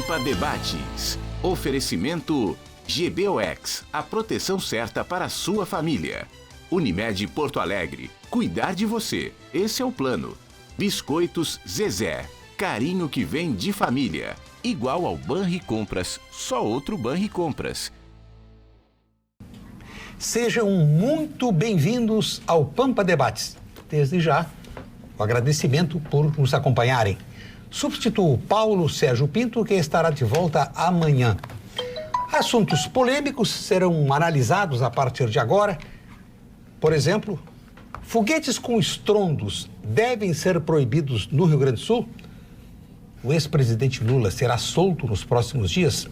Pampa Debates. Oferecimento GBOX, a proteção certa para a sua família. Unimed Porto Alegre, cuidar de você, esse é o plano. Biscoitos Zezé, carinho que vem de família. Igual ao Banricompras, só outro Banricompras. Sejam muito bem-vindos ao Pampa Debates. Desde já, o agradecimento por nos acompanharem. Substituo Paulo Sérgio Pinto, que estará de volta amanhã. Assuntos polêmicos serão analisados a partir de agora. Por exemplo, foguetes com estrondos devem ser proibidos no Rio Grande do Sul? O ex-presidente Lula será solto nos próximos dias?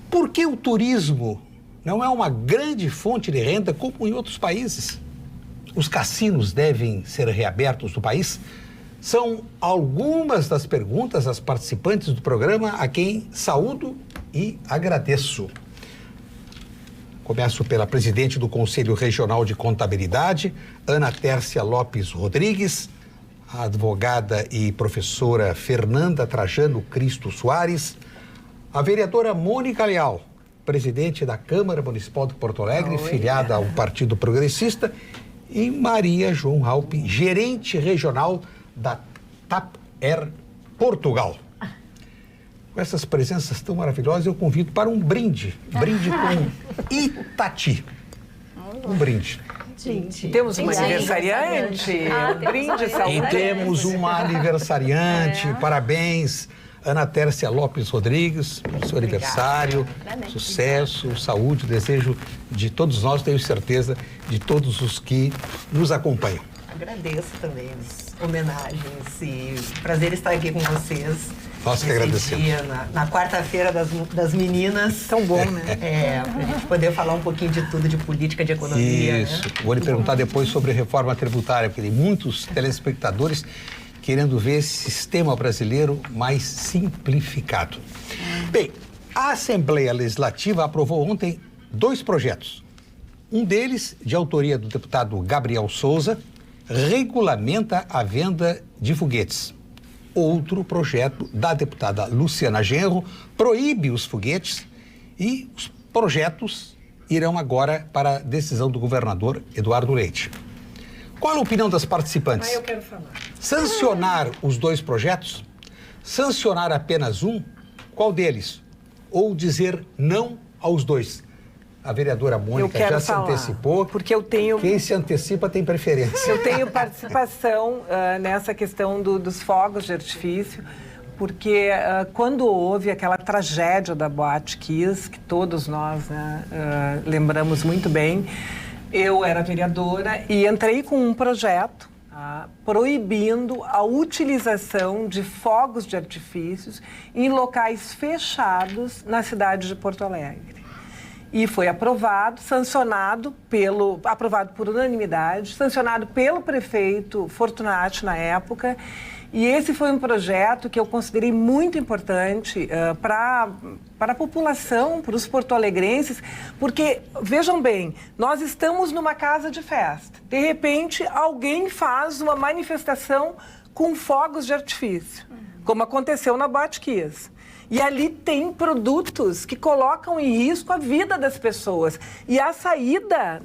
Por que o turismo não é uma grande fonte de renda como em outros países? Os cassinos devem ser reabertos no país? São algumas das perguntas às participantes do programa, a quem saúdo e agradeço. Começo pela presidente do Conselho Regional de Contabilidade, Ana Tércia Lopes Rodrigues, a advogada e professora Fernanda Trajano Cristo Soares, a vereadora Mônica Leal, presidente da Câmara Municipal de Porto Alegre, filiada ao Partido Progressista, e Maria João Halpe, gerente regional da TAP Air Portugal. Com essas presenças tão maravilhosas, eu convido para um brinde com Itati. Um brinde. Gente, temos uma aniversariante, um brinde saudável. E temos uma aniversariante, parabéns, Ana Tércia Lopes Rodrigues, seu aniversário, sucesso, saúde, desejo de todos nós, tenho certeza, de todos os que nos acompanham. Agradeço também as homenagens e prazer estar aqui com vocês. Nós que agradecemos. Dia, na quarta-feira das meninas. Tão bom, né? Para a gente poder falar um pouquinho de tudo, de política, de economia. Isso. Né? Vou lhe perguntar depois sobre reforma tributária, porque tem muitos telespectadores querendo ver esse sistema brasileiro mais simplificado. Bem, a Assembleia Legislativa aprovou ontem 2 projetos. Um deles, de autoria do deputado Gabriel Souza, regulamenta a venda de foguetes. Outro projeto da deputada Luciana Genro proíbe os foguetes e os projetos irão agora para a decisão do governador Eduardo Leite. Qual a opinião das participantes? Eu quero falar. Sancionar os 2 projetos? Sancionar apenas um? Qual deles? Ou dizer não aos 2? A vereadora Mônica já se antecipou. Porque eu tenho... Quem se antecipa tem preferência. Eu tenho participação nessa questão dos fogos de artifício, porque quando houve aquela tragédia da Boate Kiss, que todos nós lembramos muito bem, eu era vereadora e entrei com um projeto proibindo a utilização de fogos de artifícios em locais fechados na cidade de Porto Alegre. E foi aprovado, aprovado por unanimidade, sancionado pelo prefeito Fortunati na época. E esse foi um projeto que eu considerei muito importante para a população, para os porto-alegrenses, porque, vejam bem, nós estamos numa casa de festa. De repente, alguém faz uma manifestação com fogos de artifício, como aconteceu na Boate Kiss. E ali tem produtos que colocam em risco a vida das pessoas. E a saída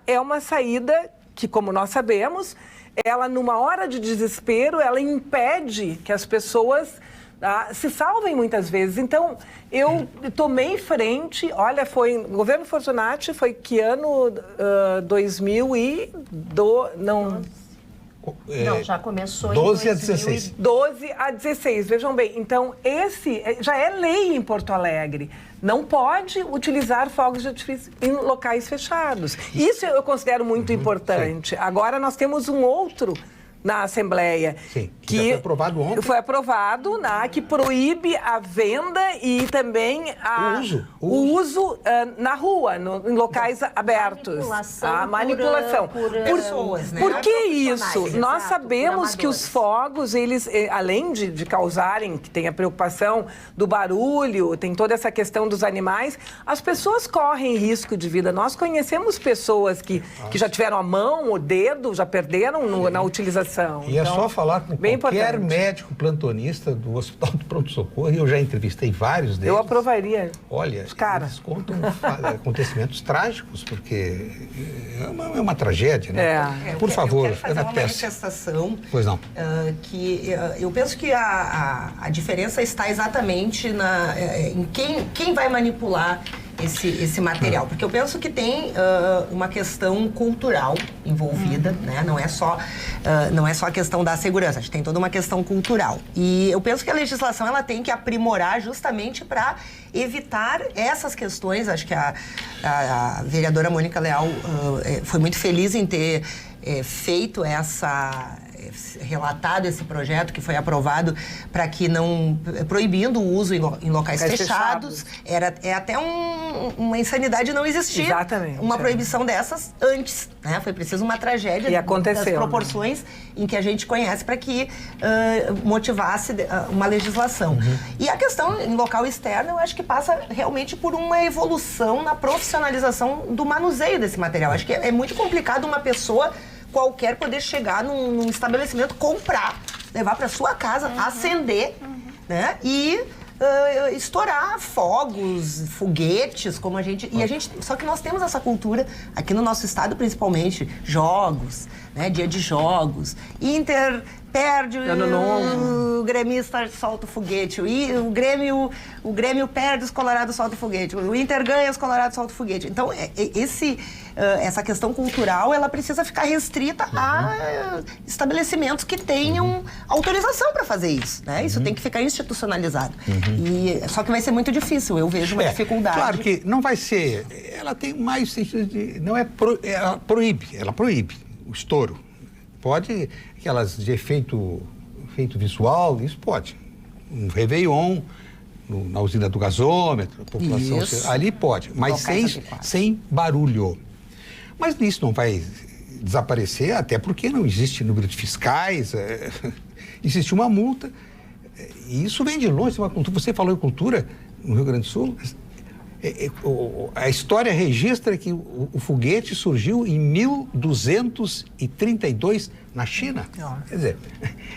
é uma saída que, como nós sabemos, ela, numa hora de desespero, ela impede que as pessoas se salvem muitas vezes. Então, eu tomei frente, olha, foi o governo Fortunati, foi que ano? 2002, não... Não, já começou 12 em a 16. 12 a 16, vejam bem. Então, esse já é lei em Porto Alegre. Não pode utilizar fogos de artifício em locais fechados. Isso eu considero muito importante. Sim. Agora, nós temos um outro na Assembleia. Sim, que já foi aprovado ontem. Foi aprovado, que proíbe a venda e também o uso na rua, em locais abertos. A manipulação. Por pessoas, né? Por que isso? Nós sabemos que os amadores. fogos, eles, além de causarem, que tem a preocupação do barulho, tem toda essa questão dos animais, as pessoas correm risco de vida. Nós conhecemos pessoas que já tiveram a mão, o dedo, já perderam na utilização legislação. E então, é só falar com bem qualquer importante. médico plantonista do Hospital do Pronto-Socorro, e eu já entrevistei vários deles. Eu aprovaria. Olha, Os caras. eles contam acontecimentos trágicos, porque é uma tragédia, né? Por favor, eu quero fazer Ana uma Pérez. manifestação. Pois não. Eu penso que a diferença está exatamente em quem vai manipular esse material, porque eu penso que tem uma questão cultural envolvida, né? Não é só a questão da segurança, a gente tem toda uma questão cultural. E eu penso que a legislação ela tem que aprimorar justamente para evitar essas questões. Acho que a vereadora Mônica Leal foi muito feliz em ter feito relatado esse projeto que foi aprovado para que proibindo o uso em locais fechados. É até uma insanidade não existir. Exatamente, uma proibição dessas antes, né? Foi preciso uma tragédia e aconteceu, das proporções em que a gente conhece para que motivasse uma legislação. E a questão em local externo, eu acho que passa realmente por uma evolução na profissionalização do manuseio desse material. Acho que é muito complicado uma pessoa qualquer poder chegar num estabelecimento, comprar, levar para sua casa, acender, né? E estourar fogos, foguetes, como a gente... Só que nós temos essa cultura, aqui no nosso estado principalmente, jogos, né? Dia de jogos, Inter perde, o gremista solta o foguete, o Grêmio perde, os colorados soltam o foguete, o Inter ganha, os colorados soltam o foguete. Então, essa questão cultural, ela precisa ficar restrita a estabelecimentos que tenham autorização para fazer isso, né? Isso tem que ficar institucionalizado. Só que vai ser muito difícil, eu vejo uma dificuldade. Claro que não vai ser, ela tem mais sentido de... Ela proíbe o estouro. Pode, aquelas de efeito visual, isso pode. Um Réveillon, na usina do gasômetro, a população... Isso. Ali pode, mas sem barulho. Mas isso não vai desaparecer, até porque não existe número de fiscais, existe uma multa. E isso vem de longe, uma cultura. Você falou em cultura no Rio Grande do Sul. A história registra que o foguete surgiu em 1232 na China. Quer dizer,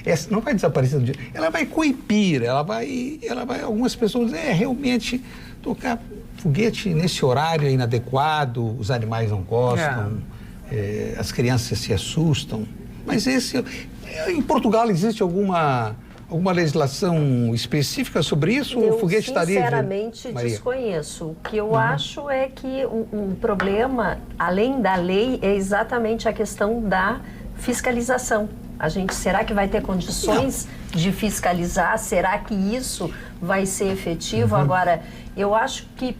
essa não vai desaparecer do dia. Ela vai coibir, ela vai algumas pessoas realmente tocar foguete nesse horário é inadequado, os animais não gostam, as crianças se assustam. Mas em Portugal existe alguma legislação específica sobre isso? Eu, ou o foguete estaria... sinceramente, desconheço. O que eu acho é que o problema, além da lei, é exatamente a questão da fiscalização. Será que vai ter condições de fiscalizar? Será que isso vai ser efetivo? Agora, eu acho que,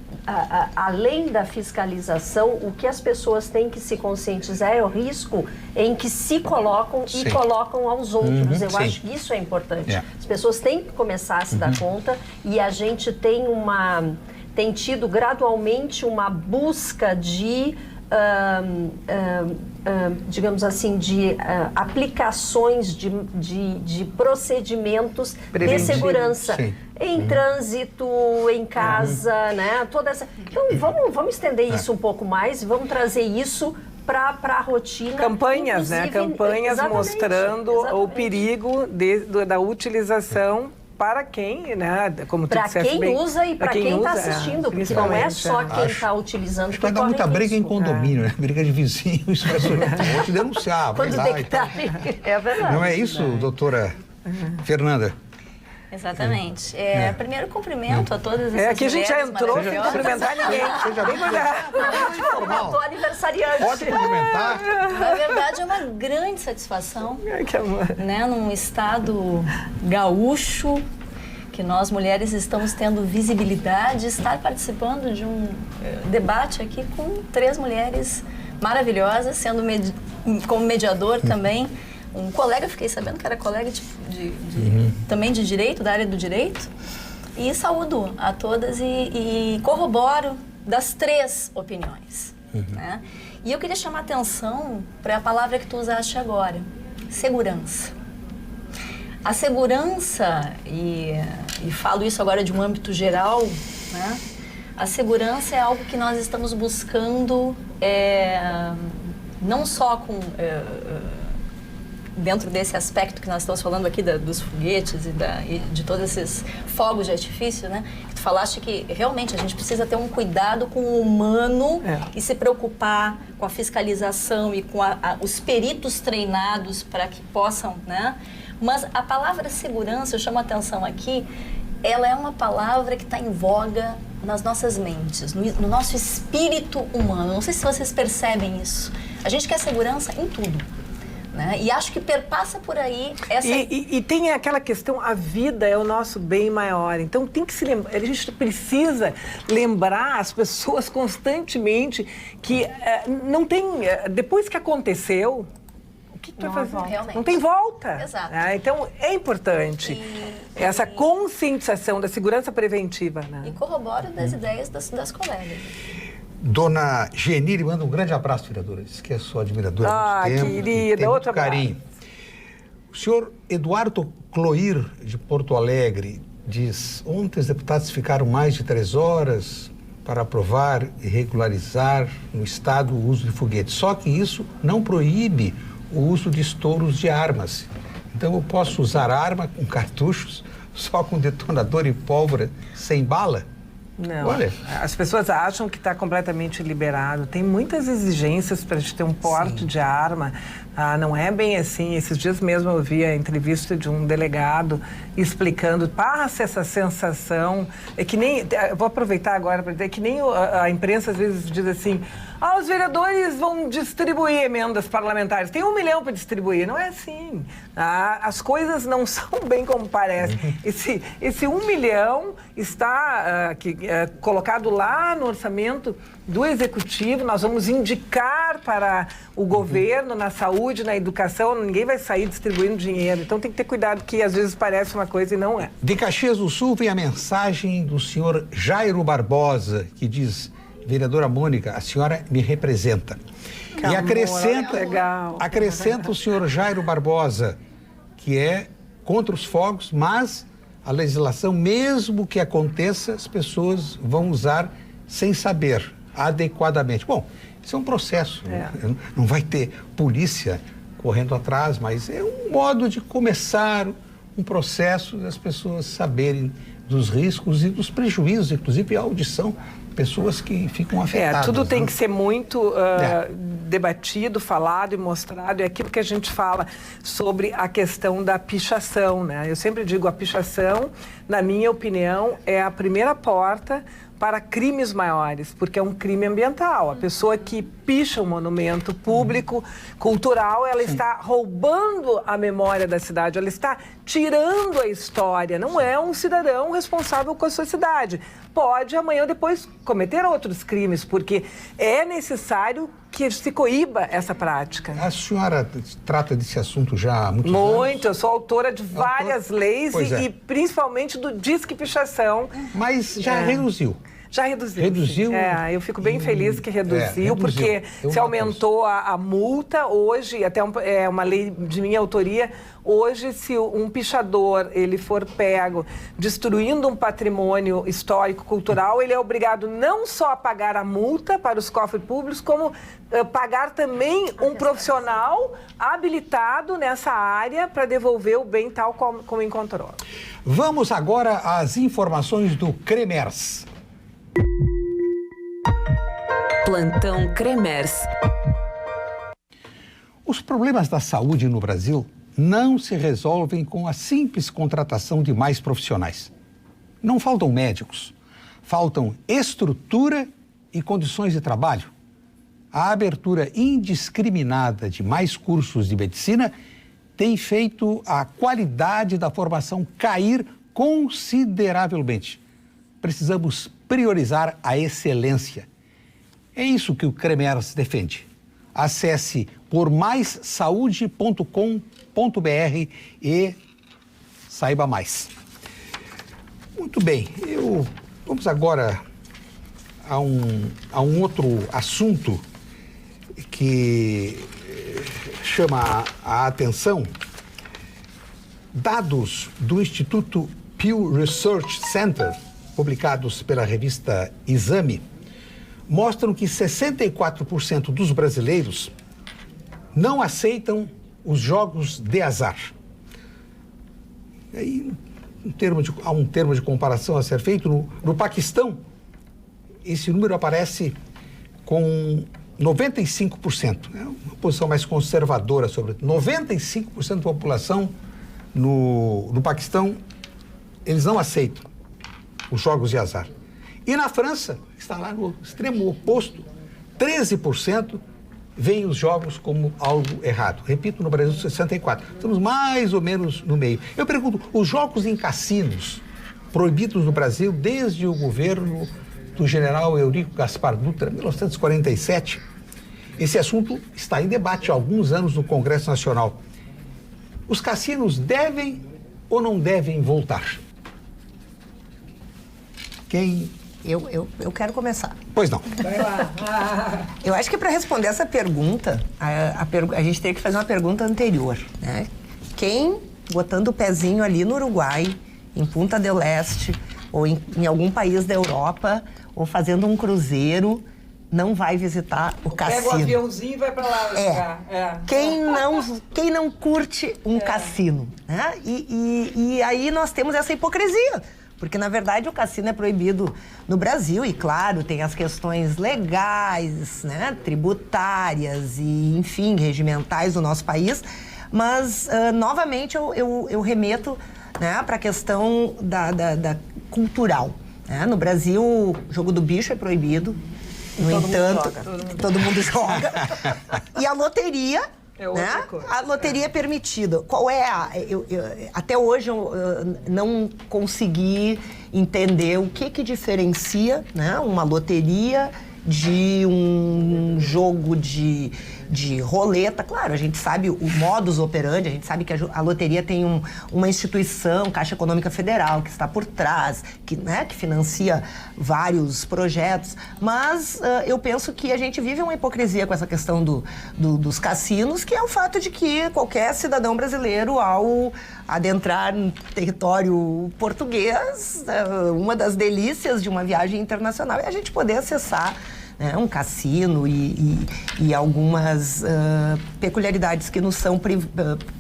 além da fiscalização, o que as pessoas têm que se conscientizar é o risco em que se colocam e colocam aos outros. Eu acho que isso é importante. As pessoas têm que começar a se dar conta, e a gente tem tido gradualmente uma busca de... digamos assim, de aplicações de procedimentos de segurança em trânsito, em casa, né? Toda essa... Então, vamos estender isso um pouco mais e vamos trazer isso para a rotina. Campanhas, né? Campanhas mostrando o perigo da utilização para quem, né? Como tu disseste bem, para quem usa e para quem está assistindo, porque não é só quem está utilizando. Acho que vai dar muita briga em condomínio, né? Briga de vizinhos, isso vai surgir. Vou te denunciar, vai lá e tal. É verdade. Não é isso, doutora Fernanda? Exatamente. Primeiro, cumprimento a todas essas aqui a gente já entrou sem cumprimentar ninguém. Seja Estou aniversariante. Pode cumprimentar. Na verdade, é uma grande satisfação, né, num estado gaúcho, que nós mulheres estamos tendo visibilidade, estar participando de um debate aqui com 3 mulheres maravilhosas, sendo como mediador também. Um colega, fiquei sabendo que era colega também de direito, da área do direito. E saúdo a todas e corroboro das 3 opiniões. Né? E eu queria chamar a atenção para a palavra que tu usaste agora, segurança. A segurança, e falo isso agora de um âmbito geral, né? A segurança é algo que nós estamos buscando não só dentro desse aspecto que nós estamos falando aqui dos foguetes e de todos esses fogos de artifício, né? Tu falaste que realmente a gente precisa ter um cuidado com o humano e se preocupar com a fiscalização e com os peritos treinados para que possam, né? Mas a palavra segurança, eu chamo a atenção aqui, ela é uma palavra que está em voga nas nossas mentes, no nosso espírito humano. Não sei se vocês percebem isso. A gente quer segurança em tudo, né? E acho que perpassa por aí essa... E tem aquela questão, a vida é o nosso bem maior. Então tem que se lembrar, a gente precisa lembrar as pessoas constantemente que não tem... depois que aconteceu... O que tu vai fazer? Realmente. Não tem volta. Exato. Então, é importante essa conscientização da segurança preventiva. Né? E corroboro das ideias das colegas. Dona Genire, manda um grande abraço, vereadora. Diz que é sua admiradora há muito tempo. Querida, tem outro muito carinho. O senhor Eduardo Cloir, de Porto Alegre, diz: ontem os deputados ficaram mais de 3 horas para aprovar e regularizar no Estado o uso de foguetes. Só que isso não proíbe o uso de estouros de armas. Então eu posso usar arma com cartuchos só com detonador e pólvora sem bala? Não, olha, as pessoas acham que está completamente liberado. Tem muitas exigências para a gente ter um porte de arma. Não é bem assim. Esses dias mesmo eu vi a entrevista de um delegado explicando, passa essa sensação, é que nem, eu vou aproveitar agora para dizer, que nem a imprensa às vezes diz assim, os vereadores vão distribuir emendas parlamentares, tem 1 milhão para distribuir. Não é assim. As coisas não são bem como parece. Esse 1 milhão está colocado lá no orçamento do Executivo. Nós vamos indicar para o governo na saúde, na educação. Ninguém vai sair distribuindo dinheiro. Então tem que ter cuidado, que às vezes parece uma coisa e não é. De Caxias do Sul vem a mensagem do senhor Jairo Barbosa, que diz: vereadora Mônica, a senhora me representa. Que e amor, acrescenta o senhor Jairo Barbosa, que é contra os fogos, mas a legislação, mesmo que aconteça, as pessoas vão usar sem saber, adequadamente. Bom, isso é um processo, não vai ter polícia correndo atrás, mas é um modo de começar um processo das pessoas saberem dos riscos e dos prejuízos, inclusive a audição, pessoas que ficam afetadas. Tudo tem que ser muito debatido, falado e mostrado. É aquilo que a gente fala sobre a questão da pichação, né? Eu sempre digo, a pichação, na minha opinião, é a primeira porta para crimes maiores, porque é um crime ambiental. A pessoa que picha um monumento público, cultural, ela está roubando a memória da cidade, ela está tirando a história. Não é um cidadão responsável com a sua cidade. Pode, amanhã ou depois, cometer outros crimes, porque é necessário que se coíba essa prática. A senhora trata desse assunto já há muitos anos? Eu sou autora de várias leis e principalmente do Disque Pichação. Mas já reduziu. Já reduziu. Reduziu? Eu fico bem feliz que reduziu, porque se aumentou a multa. Hoje, até é uma lei de minha autoria, hoje, se um pichador ele for pego destruindo um patrimônio histórico, cultural, ele é obrigado não só a pagar a multa para os cofres públicos, como pagar também um profissional habilitado nessa área para devolver o bem tal como encontrou. Vamos agora às informações do CREMERS. Plantão CREMERS. Os problemas da saúde no Brasil não se resolvem com a simples contratação de mais profissionais. Não faltam médicos, faltam estrutura e condições de trabalho. A abertura indiscriminada de mais cursos de medicina tem feito a qualidade da formação cair consideravelmente. Precisamos priorizar a excelência. É isso que o CREMERS defende. Acesse pormaissaude.com.br e saiba mais. Muito bem, vamos agora a um outro assunto que chama a atenção. Dados do Instituto Pew Research Center, publicados pela revista Exame, mostram que 64% dos brasileiros não aceitam os jogos de azar. E aí, há um termo de comparação a ser feito. No Paquistão, esse número aparece com 95%. É uma posição mais conservadora sobre 95% da população no Paquistão, eles não aceitam os jogos de azar. E na França, que está lá no extremo oposto, 13% veem os jogos como algo errado. Repito, no Brasil, 64%. Estamos mais ou menos no meio. Eu pergunto, os jogos em cassinos proibidos no Brasil desde o governo do general Eurico Gaspar Dutra, em 1947, esse assunto está em debate há alguns anos no Congresso Nacional. Os cassinos devem ou não devem voltar? Quem... Eu quero começar. Pois não. Vai lá. Eu acho que para responder essa pergunta, a gente teria que fazer uma pergunta anterior, né? Quem, botando o pezinho ali no Uruguai, em Punta del Este, ou em algum país da Europa, ou fazendo um cruzeiro, não vai visitar o cassino? Pega o aviãozinho e vai para lá. Quem não curte um cassino, né? E aí nós temos essa hipocrisia. Porque, na verdade, o cassino é proibido no Brasil e, claro, tem as questões legais, né, tributárias e, enfim, regimentais do nosso país. Mas, novamente, eu remeto, né, para a questão da cultural. Né? No Brasil, o jogo do bicho é proibido. No entanto, todo mundo joga. E a loteria... Né? A loteria é permitida. Qual é até hoje eu não consegui entender o que diferencia, né, uma loteria de um jogo de roleta. Claro, a gente sabe o modus operandi, a gente sabe que a loteria tem uma instituição, Caixa Econômica Federal, que está por trás, que financia vários projetos, mas eu penso que a gente vive uma hipocrisia com essa questão dos cassinos, que é o fato de que qualquer cidadão brasileiro, ao adentrar no território português, uma das delícias de uma viagem internacional é a gente poder acessar um cassino e algumas peculiaridades que nos são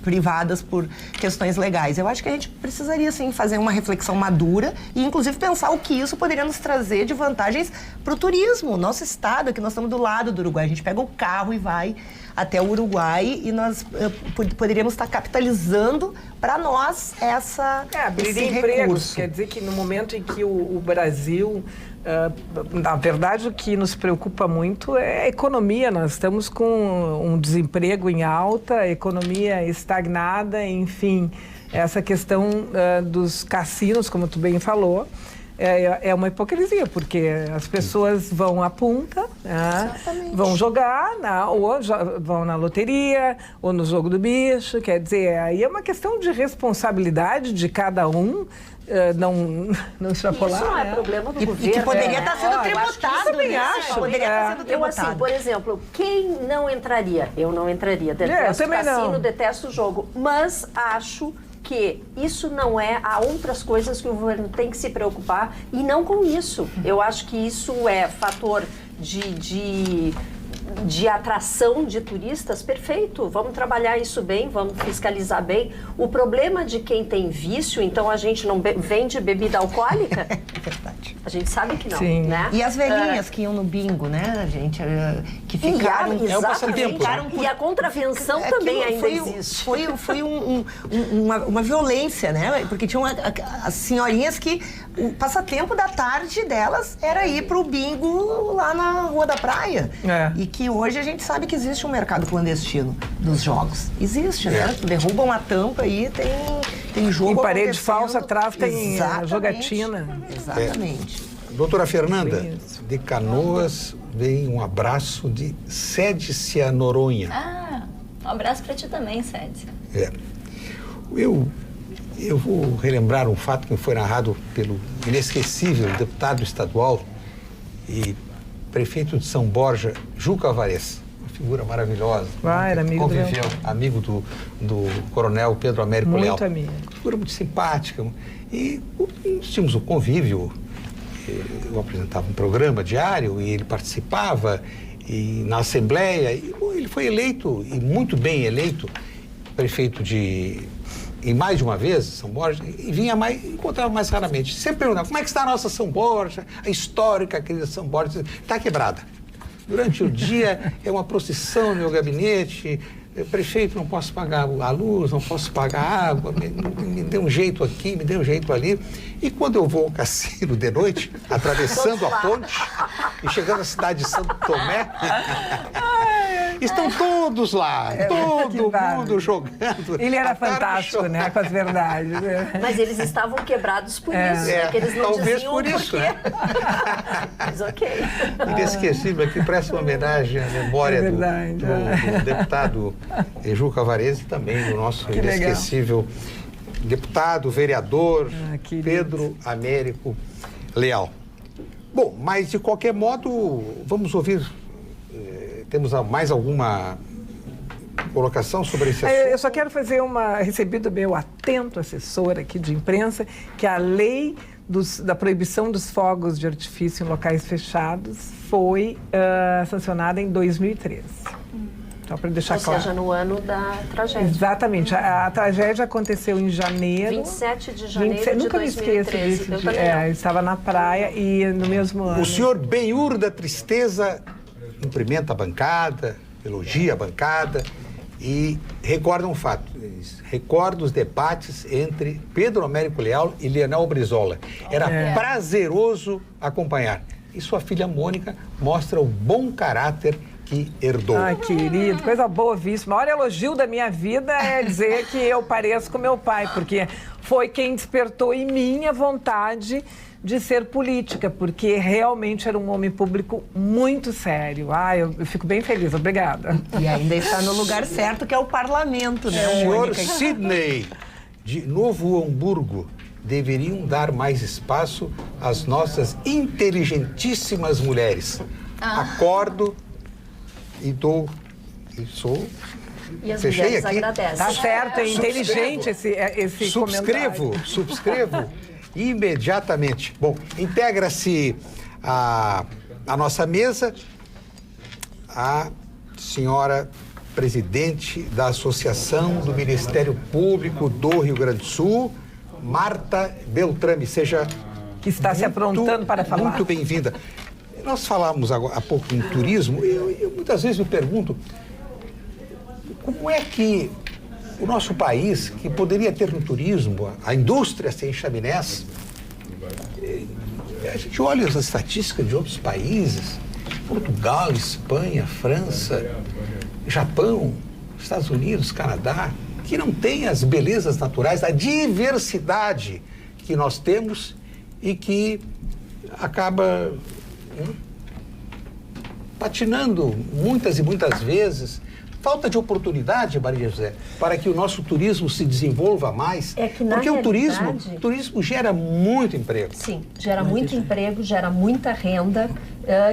privadas por questões legais. Eu acho que a gente precisaria, sim, fazer uma reflexão madura e, inclusive, pensar o que isso poderia nos trazer de vantagens para o turismo. Nosso estado, aqui nós estamos do lado do Uruguai, a gente pega o carro e vai até o Uruguai e nós poderíamos estar capitalizando para nós esse recurso. Quer dizer que no momento em que o Brasil... na verdade, o que nos preocupa muito é a economia. Nós estamos com um desemprego em alta, a economia estagnada, enfim, essa questão dos cassinos, como tu bem falou, é uma hipocrisia, porque as pessoas vão à punta, vão jogar, ou vão na loteria, ou no jogo do bicho. Quer dizer, aí é uma questão de responsabilidade de cada um. Não extrapolar. Isso não é problema do governo. E que poderia estar sendo tributado. Poderia estar sendo tributado. Eu, assim, por exemplo, quem não entraria? Eu não entraria. Detesto cassino, detesto o jogo. Mas acho que isso não é... Há outras coisas que o governo tem que se preocupar e não com isso. Eu acho que isso é fator de atração de turistas, perfeito, vamos trabalhar isso bem, vamos fiscalizar bem. O problema de quem tem vício, então a gente não vende bebida alcoólica? É verdade. A gente sabe que não, sim, né? E as velhinhas que iam no bingo, né, gente? Que ficaram... E a contravenção também ainda existe. Foi uma violência, né? Porque tinham as senhorinhas que o passatempo da tarde delas era ir pro bingo lá na Rua da Praia. E que hoje a gente sabe que existe um mercado clandestino dos jogos. Existe, né? Derrubam a tampa e tem jogo. Em parede falsa atrás tem jogatina. Exatamente. Doutora Fernanda, de Canoas, vem um abraço de Cédicia Noronha. Um abraço para ti também, Cédicia. Eu vou relembrar um fato que foi narrado pelo inesquecível deputado estadual e prefeito de São Borja, Juca Alvarez, uma figura maravilhosa. Era amigo conviveu, amigo do coronel Pedro Américo Leal. Muito amigo. Figura muito simpática. E nós tínhamos um convívio. Eu apresentava um programa diário e ele participava na Assembleia. E ele foi eleito, e muito bem eleito, prefeito em mais de uma vez, São Borja, e encontrava mais raramente. Sempre perguntava, como é que está a nossa São Borja, a histórica querida São Borja? Está quebrada. Durante o dia é uma procissão no meu gabinete, prefeito, não posso pagar a luz, não posso pagar a água, me dê um jeito aqui, me dê um jeito ali. E quando eu vou ao cassino de noite, atravessando a ponte e chegando à cidade de Santo Tomé, estão todos lá, todo mundo jogando. Ele era fantástico, né, com as verdades. Mas eles estavam quebrados por isso, né? Que eles não talvez diziam por isso, né? Mas ok. Inesquecível, aqui presta uma homenagem à memória do deputado Juca Varese e também do nosso inesquecível deputado, vereador Pedro Américo Leal. Bom, mas de qualquer modo, vamos ouvir, temos mais alguma colocação sobre esse assunto? Eu só quero fazer recebi do meu atento assessor aqui de imprensa, que a lei da proibição dos fogos de artifício em locais fechados foi sancionada em 2013. Só para deixar claro. Ou seja, no ano da tragédia. Exatamente. A tragédia aconteceu em janeiro. 27 de janeiro de nunca 2013. Me esqueço disso. Eu estava na praia e no mesmo ano. O senhor Benhur da Tristeza cumprimenta a bancada, elogia a bancada e recorda um fato. Recorda os debates entre Pedro Américo Leal e Leonel Brizola. Era prazeroso acompanhar. E sua filha Mônica mostra o bom caráter que herdou. Ai, querido, coisa boa visto. O maior elogio da minha vida é dizer que eu pareço com meu pai, porque foi quem despertou em mim a vontade de ser política, porque realmente era um homem público muito sério. Eu fico bem feliz, obrigada. E ainda está no lugar certo, que é o parlamento, né? O senhor Sidney, de Novo Hamburgo, deveriam dar mais espaço às nossas inteligentíssimas mulheres. Acordo e sou... E as Fechei mulheres aqui. agradecem. Tá certo, é inteligente esse comentário. Subscrevo imediatamente. Bom, integra-se a nossa mesa a senhora presidente da Associação do Ministério Público do Rio Grande do Sul, Marta Beltrame. Seja que está se aprontando para falar. Muito bem-vinda. Nós falamos há pouco em turismo e eu muitas vezes me pergunto como é que o nosso país, que poderia ter no turismo, a indústria sem chaminés, a gente olha as estatísticas de outros países, Portugal, Espanha, França, Japão, Estados Unidos, Canadá, que não tem as belezas naturais, a diversidade que nós temos e que acaba patinando muitas e muitas vezes. Falta de oportunidade, Maria José, para que o nosso turismo se desenvolva mais. Porque o turismo gera muito emprego. Sim, gera muito emprego, gera muita renda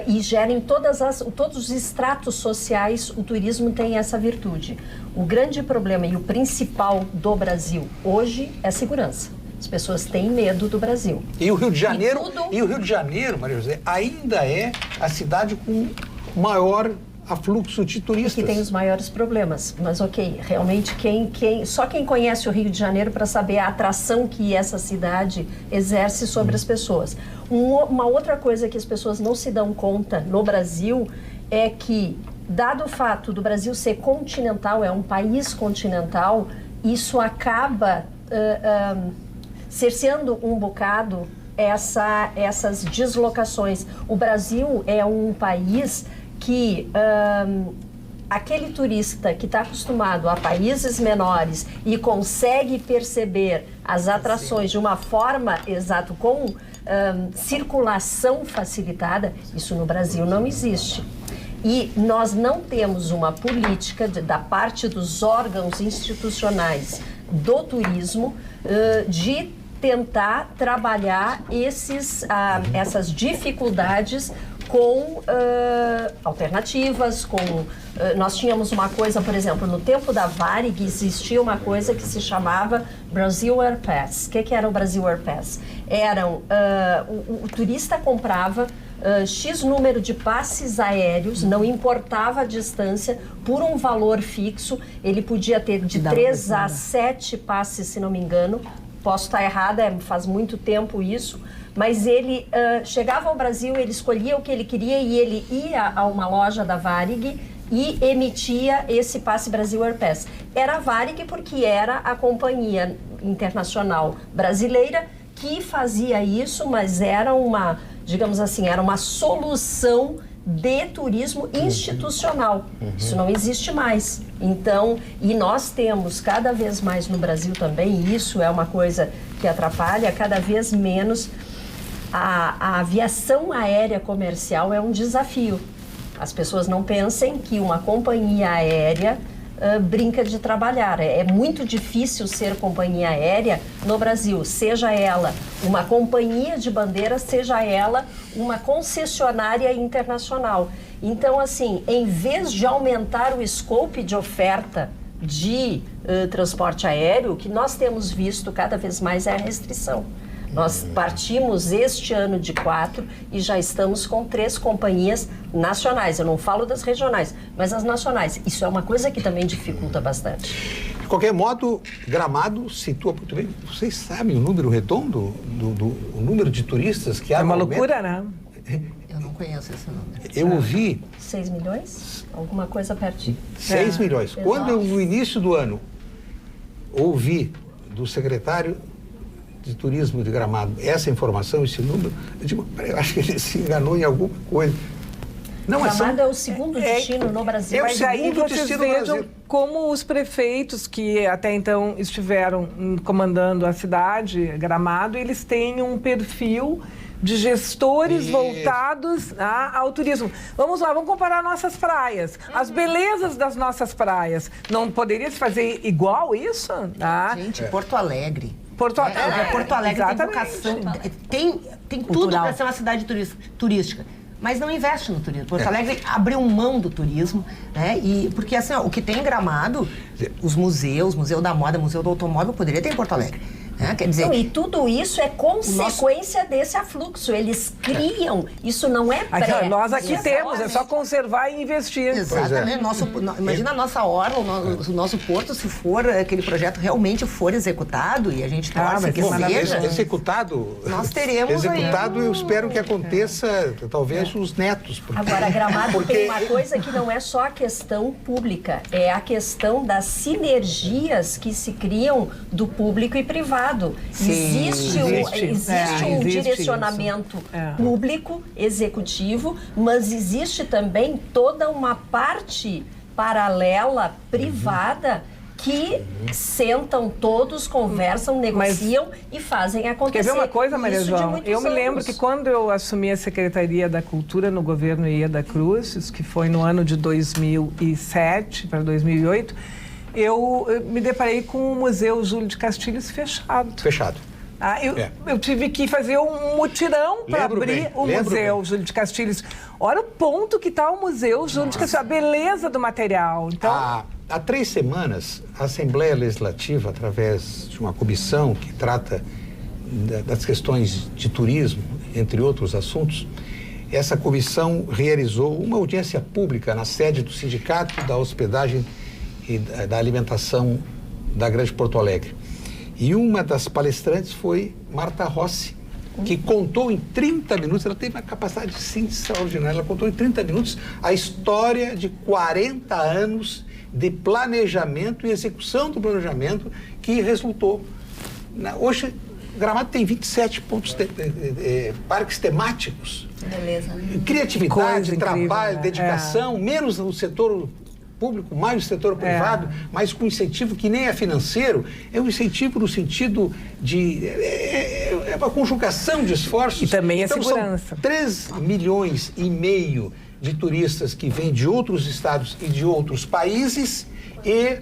e gera em todos os estratos sociais, o turismo tem essa virtude. O grande problema e o principal do Brasil hoje é a segurança. As pessoas têm medo do Brasil. E o Rio de Janeiro, Maria José, ainda é a cidade com maior afluxo de turistas. Que tem os maiores problemas, mas ok, realmente só quem conhece o Rio de Janeiro para saber a atração que essa cidade exerce sobre as pessoas. Uma outra coisa que as pessoas não se dão conta no Brasil é que, dado o fato do Brasil ser continental, é um país continental, isso acaba cerceando um bocado essas deslocações. O Brasil é um país que aquele turista que está acostumado a países menores e consegue perceber as atrações de uma forma exata, com circulação facilitada, isso no Brasil não existe. E nós não temos uma política da parte dos órgãos institucionais do turismo de tentar trabalhar essas dificuldades com alternativas, nós tínhamos uma coisa, por exemplo, no tempo da Varig existia uma coisa que se chamava Brazil Air Pass. O que era o Brazil Air Pass? O turista comprava X número de passes aéreos, não importava a distância, por um valor fixo. Ele podia ter de 3 a 7 passes, se não me engano. Posso estar errada, faz muito tempo isso. Mas ele chegava ao Brasil, ele escolhia o que ele queria e ele ia a uma loja da Varig e emitia esse passe Brasil Air Pass. Era a Varig porque era a companhia internacional brasileira que fazia isso, mas era uma, digamos assim, era uma solução de turismo institucional. Isso não existe mais. Então, e nós temos cada vez mais no Brasil também, e isso é uma coisa que atrapalha, cada vez menos a aviação aérea comercial é um desafio. As pessoas não pensem que uma companhia aérea brinca de trabalhar. É muito difícil ser companhia aérea no Brasil, seja ela uma companhia de bandeira, seja ela uma concessionária internacional. Então, assim, em vez de aumentar o scope de oferta de transporte aéreo, o que nós temos visto cada vez mais é a restrição. Nós partimos este ano de 4 e já estamos com 3 companhias nacionais. Eu não falo das regionais, mas as nacionais. Isso é uma coisa que também dificulta bastante. De qualquer modo, Gramado situa muito bem. Vocês sabem o número redondo o número de turistas que há? É uma loucura, né? Eu não conheço esse número. Eu ouvi... 6 milhões? Alguma coisa pertinho. 6 milhões. Quando eu, no início do ano, ouvi do secretário de Turismo de Gramado essa informação, esse número, eu digo, eu acho que ele se enganou em alguma coisa. Não, Gramado é o segundo destino no Brasil. Mas aí vocês vejam como os prefeitos que até então estiveram comandando a cidade, Gramado, eles têm um perfil de gestores voltados ao turismo. Vamos lá, vamos comparar nossas praias. As belezas das nossas praias. Não poderia se fazer igual isso? Gente, Porto Alegre. Porto Alegre tem vocação, tem tudo para ser uma cidade turística, mas não investe no turismo. Porto Alegre abriu mão do turismo, né? E porque assim, o que tem em Gramado, os museus, Museu da Moda, Museu do Automóvel, poderia ter em Porto Alegre. Quer dizer, e tudo isso é consequência desse afluxo. Eles criam, isso não é pré. Nós aqui temos, é só conservar e investir. Exatamente. Imagina a nossa orla, o nosso porto, se for aquele projeto realmente for executado e a gente torce que seja. Executado, nós teremos executado, eu espero que aconteça, talvez, os netos. Agora, Gramado tem uma coisa que não é só a questão pública, é a questão das sinergias que se criam do público e privado. Existe um direcionamento público, executivo, mas existe também toda uma parte paralela, privada, que sentam todos, conversam, negociam e fazem acontecer. Quer ver uma coisa, Maria João? Eu me lembro que quando eu assumi a Secretaria da Cultura no governo Ieda Cruz, isso que foi no ano de 2007 para 2008, eu me deparei com o Museu Júlio de Castilhos fechado. Fechado. Eu tive que fazer um mutirão para abrir o Museu Júlio de Castilhos. Olha o ponto que está o Museu Júlio de Castilhos, a beleza do material. Então... Há 3 semanas, a Assembleia Legislativa, através de uma comissão que trata das questões de turismo, entre outros assuntos, essa comissão realizou uma audiência pública na sede do Sindicato da Hospedagem e da Alimentação da Grande Porto Alegre. E uma das palestrantes foi Marta Rossi, que contou em 30 minutos, ela teve uma capacidade de síntese extraordinária, ela contou em 30 minutos a história de 40 anos de planejamento e execução do planejamento que resultou. Hoje, Gramado tem 27 pontos parques temáticos. Beleza. Criatividade, trabalho, dedicação, menos no setor público, mais no setor privado, mas com incentivo que nem é financeiro, é um incentivo no sentido de... É uma conjugação de esforços. E também então, segurança. São 3,5 milhões de turistas que vêm de outros estados e de outros países e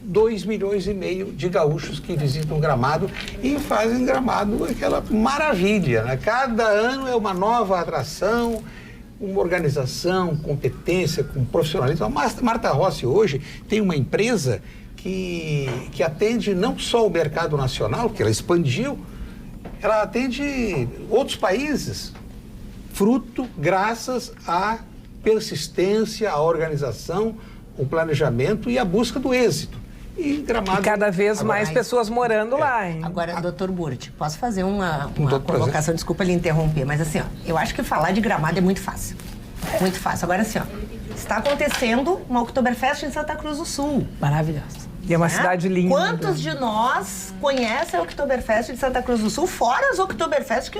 2,5 milhões de gaúchos que visitam Gramado e fazem Gramado aquela maravilha, né? Cada ano é uma nova atração, uma organização, competência, com profissionalismo. A Marta Rossi hoje tem uma empresa que atende não só o mercado nacional, que ela expandiu, ela atende outros países. fruto graças à persistência, à organização, o planejamento e a busca do êxito. E Gramado... E cada vez mais pessoas morando lá, hein? Agora, doutor Burti, posso fazer uma colocação? Desculpa lhe interromper, mas assim, ó, eu acho que falar de Gramado é muito fácil. Muito fácil. Agora, assim, ó, está acontecendo uma Oktoberfest em Santa Cruz do Sul. Maravilhosa. E é uma cidade linda. Quantos de nós conhecem a Oktoberfest de Santa Cruz do Sul, fora as Oktoberfest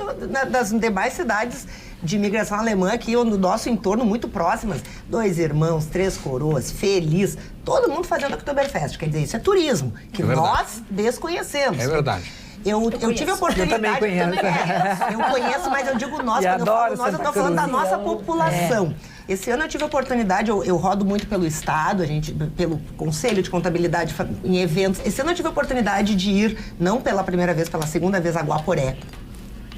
das demais cidades de imigração alemã aqui no nosso entorno, muito próximas? Dois Irmãos, Três Coroas, Feliz, todo mundo fazendo Oktoberfest. Quer dizer, isso é turismo, que nós desconhecemos. É verdade. Eu tive a oportunidade... Eu também conheço. Eu conheço, mas eu digo nós, quando eu falo nós, eu estou falando da nossa população. Esse ano eu tive a oportunidade, eu rodo muito pelo Estado, pelo Conselho de Contabilidade em eventos. Esse ano eu tive a oportunidade de ir, não pela primeira vez, pela segunda vez, a Guaporé.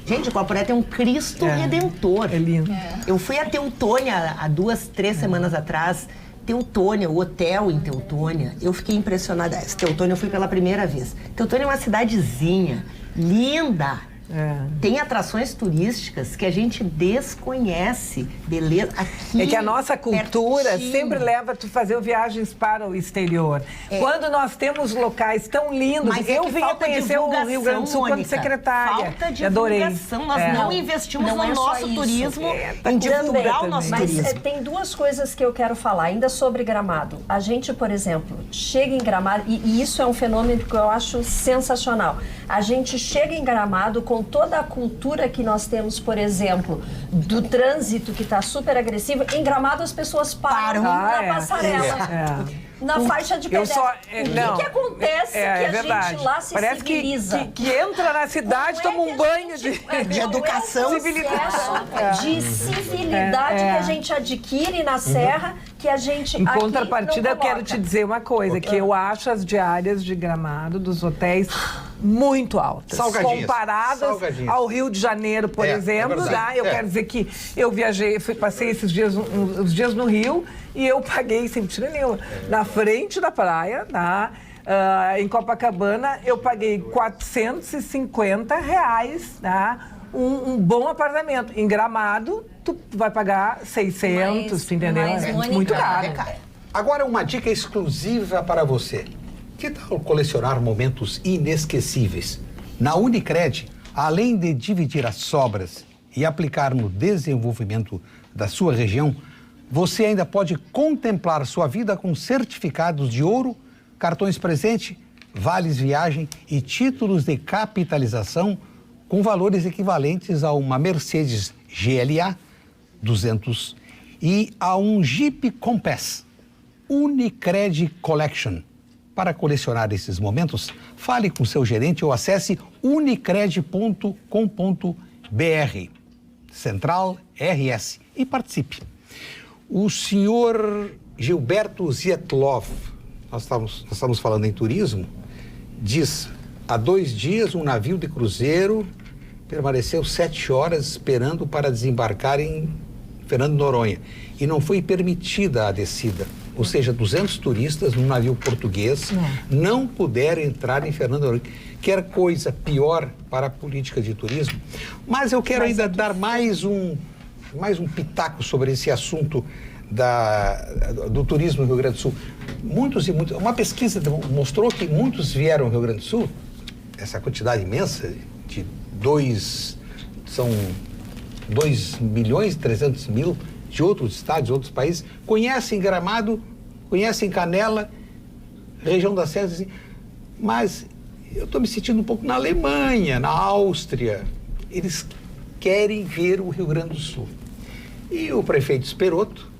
Gente, Guaporé tem um Cristo Redentor. É lindo. Eu fui a Teutônia há 2, 3 semanas atrás. Teutônia, o hotel em Teutônia, eu fiquei impressionada. Teutônia eu fui pela primeira vez. Teutônia é uma cidadezinha linda. Tem atrações turísticas que a gente desconhece. Beleza, aqui. É que a nossa cultura pertinho. sempre leva a fazer viagens para o exterior. Quando nós temos locais tão lindos, mas eu vim a conhecer o Rio Grande do Sul quando secretária. Falta de adorei. divulgação. Nós não investimos no nosso turismo em divulgar o nosso turismo. Mas tem duas coisas que eu quero falar, ainda sobre Gramado. A gente, por exemplo, chega em Gramado, e isso é um fenômeno que eu acho sensacional. A gente chega em Gramado com toda a cultura que nós temos, por exemplo, do trânsito que está super agressivo. Em Gramado as pessoas param na passarela. Na faixa de pedestre. O que acontece que a gente lá se Parece civiliza? Que entra na cidade, toma um banho de educação. De civilidade que a gente adquire na Serra, que a gente Em aqui contrapartida, não eu quero te dizer uma coisa, que eu acho as diárias de Gramado dos hotéis muito altas. Comparadas ao Rio de Janeiro, por exemplo. Eu quero dizer que eu viajei, passei esses dias, uns dias no Rio, e eu paguei, sem mentira nenhuma, na frente da praia, em Copacabana, eu paguei R$450, um bom apartamento. Em Gramado, tu vai pagar 600, entendeu? É muito caro. Agora, uma dica exclusiva para você. Que tal colecionar momentos inesquecíveis? Na Unicred, além de dividir as sobras e aplicar no desenvolvimento da sua região, você ainda pode contemplar sua vida com certificados de ouro, cartões presente, vales viagem e títulos de capitalização com valores equivalentes a uma Mercedes GLA 200 e a um Jeep Compass Unicred Collection. Para colecionar esses momentos, fale com seu gerente ou acesse unicred.com.br, Central RS, e participe. O senhor Gilberto Zietlov, nós estamos falando em turismo, diz: há 2 dias um navio de cruzeiro permaneceu 7 horas esperando para desembarcar em Fernando de Noronha e não foi permitida a descida. Ou seja, 200 turistas num navio português não puderam entrar em Fernando de Noronha. Quer coisa pior para a política de turismo? Mas eu quero ainda dar mais um pitaco sobre esse assunto do turismo no Rio Grande do Sul. Uma pesquisa mostrou que muitos vieram ao Rio Grande do Sul, essa quantidade imensa, de 2.300.000 de outros estados, outros países, conhecem Gramado, conhecem Canela, região da Serra, assim, mas eu estou me sentindo um pouco na Alemanha, na Áustria. Eles querem ver o Rio Grande do Sul. E o prefeito Esperoto,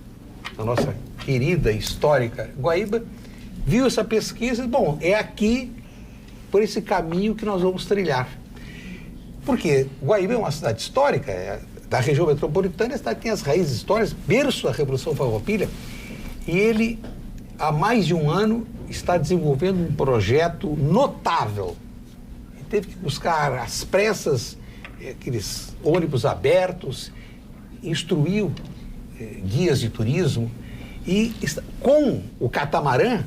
a nossa querida, histórica Guaíba, viu essa pesquisa e, bom, é aqui, por esse caminho que nós vamos trilhar. Porque Guaíba é uma cidade histórica, da região metropolitana, a cidade tem as raízes históricas, berço da Revolução Farroupilha, e ele, há mais de um ano, está desenvolvendo um projeto notável. Ele teve que buscar às pressas aqueles ônibus abertos, instruiu guias de turismo, e com o catamarã,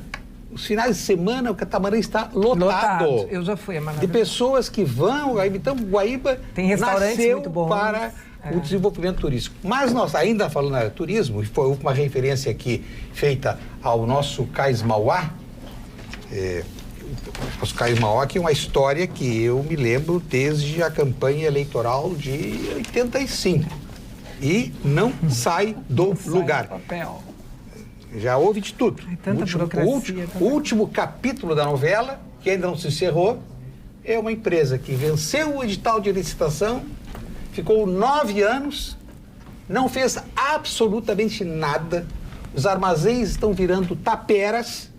os finais de semana, o catamarã está lotado. Eu já fui, é de pessoas que vão. Então, Guaíba tem restaurantes nasceu muito bons para o desenvolvimento turístico. Mas nós ainda falando de turismo, e foi uma referência aqui feita ao nosso Cais Mauá, os Cais Mauá, que é uma história que eu me lembro desde a campanha eleitoral de 85 e não sai do lugar. Já houve de tudo. O último capítulo da novela, que ainda não se encerrou, é uma empresa que venceu o edital de licitação, ficou 9 anos, não fez absolutamente nada, os armazéns estão virando taperas,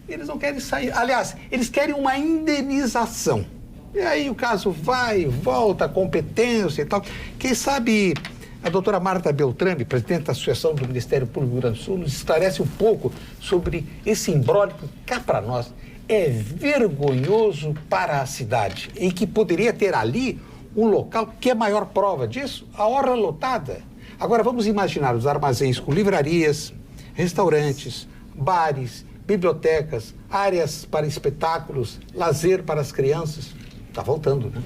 eles não querem sair. Aliás, eles querem uma indenização. E aí o caso vai, volta, competência e tal. Quem sabe a doutora Marta Beltrame, presidente da Associação do Ministério Público do Rio Grande do Sul, nos esclarece um pouco sobre esse imbróglio que cá para nós é vergonhoso para a cidade e que poderia ter ali um local que é maior prova disso, a orla lotada. Agora vamos imaginar os armazéns com livrarias, restaurantes, bares, bibliotecas, áreas para espetáculos, lazer para as crianças. Está voltando, né?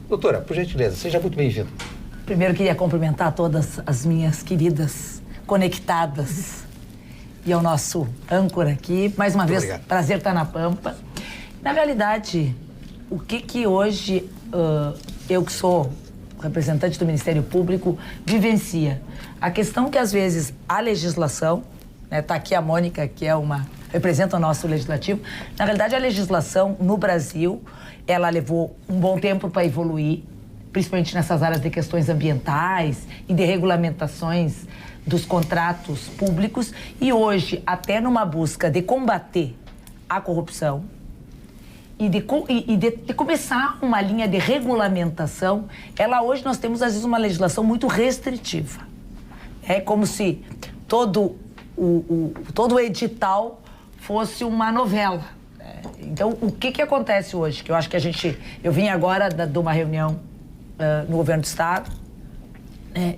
Doutora, por gentileza, seja muito bem-vinda. Primeiro queria cumprimentar todas as minhas queridas conectadas e ao nosso âncora aqui. Mais uma vez, prazer estar na Pampa. Na realidade, o que hoje eu que sou representante do Ministério Público vivencia? A questão que às vezes a legislação, está aqui a Mônica, que representa o nosso legislativo. Na realidade, a legislação no Brasil, ela levou um bom tempo para evoluir, principalmente nessas áreas de questões ambientais e de regulamentações dos contratos públicos. E hoje, até numa busca de combater a corrupção e de começar uma linha de regulamentação, hoje nós temos, às vezes, uma legislação muito restritiva. É como se todo o edital fosse uma novela. Então, o que acontece hoje? Que eu acho que eu vim agora de uma reunião no governo do estado.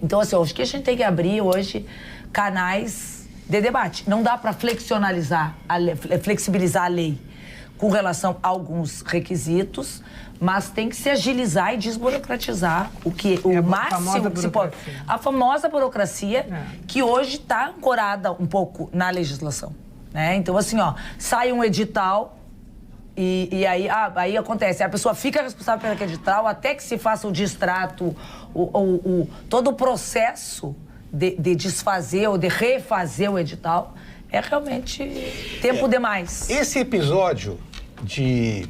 Então, assim, acho que a gente tem que abrir hoje canais de debate. Não dá para flexibilizar a lei com relação a alguns requisitos, mas tem que se agilizar e desburocratizar o máximo que se pode. A famosa burocracia que hoje está ancorada um pouco na legislação, né? Então, assim, sai um edital e aí acontece, a pessoa fica responsável pelo edital até que se faça o distrato, todo o processo de desfazer ou de refazer o edital é realmente tempo demais. Esse episódio de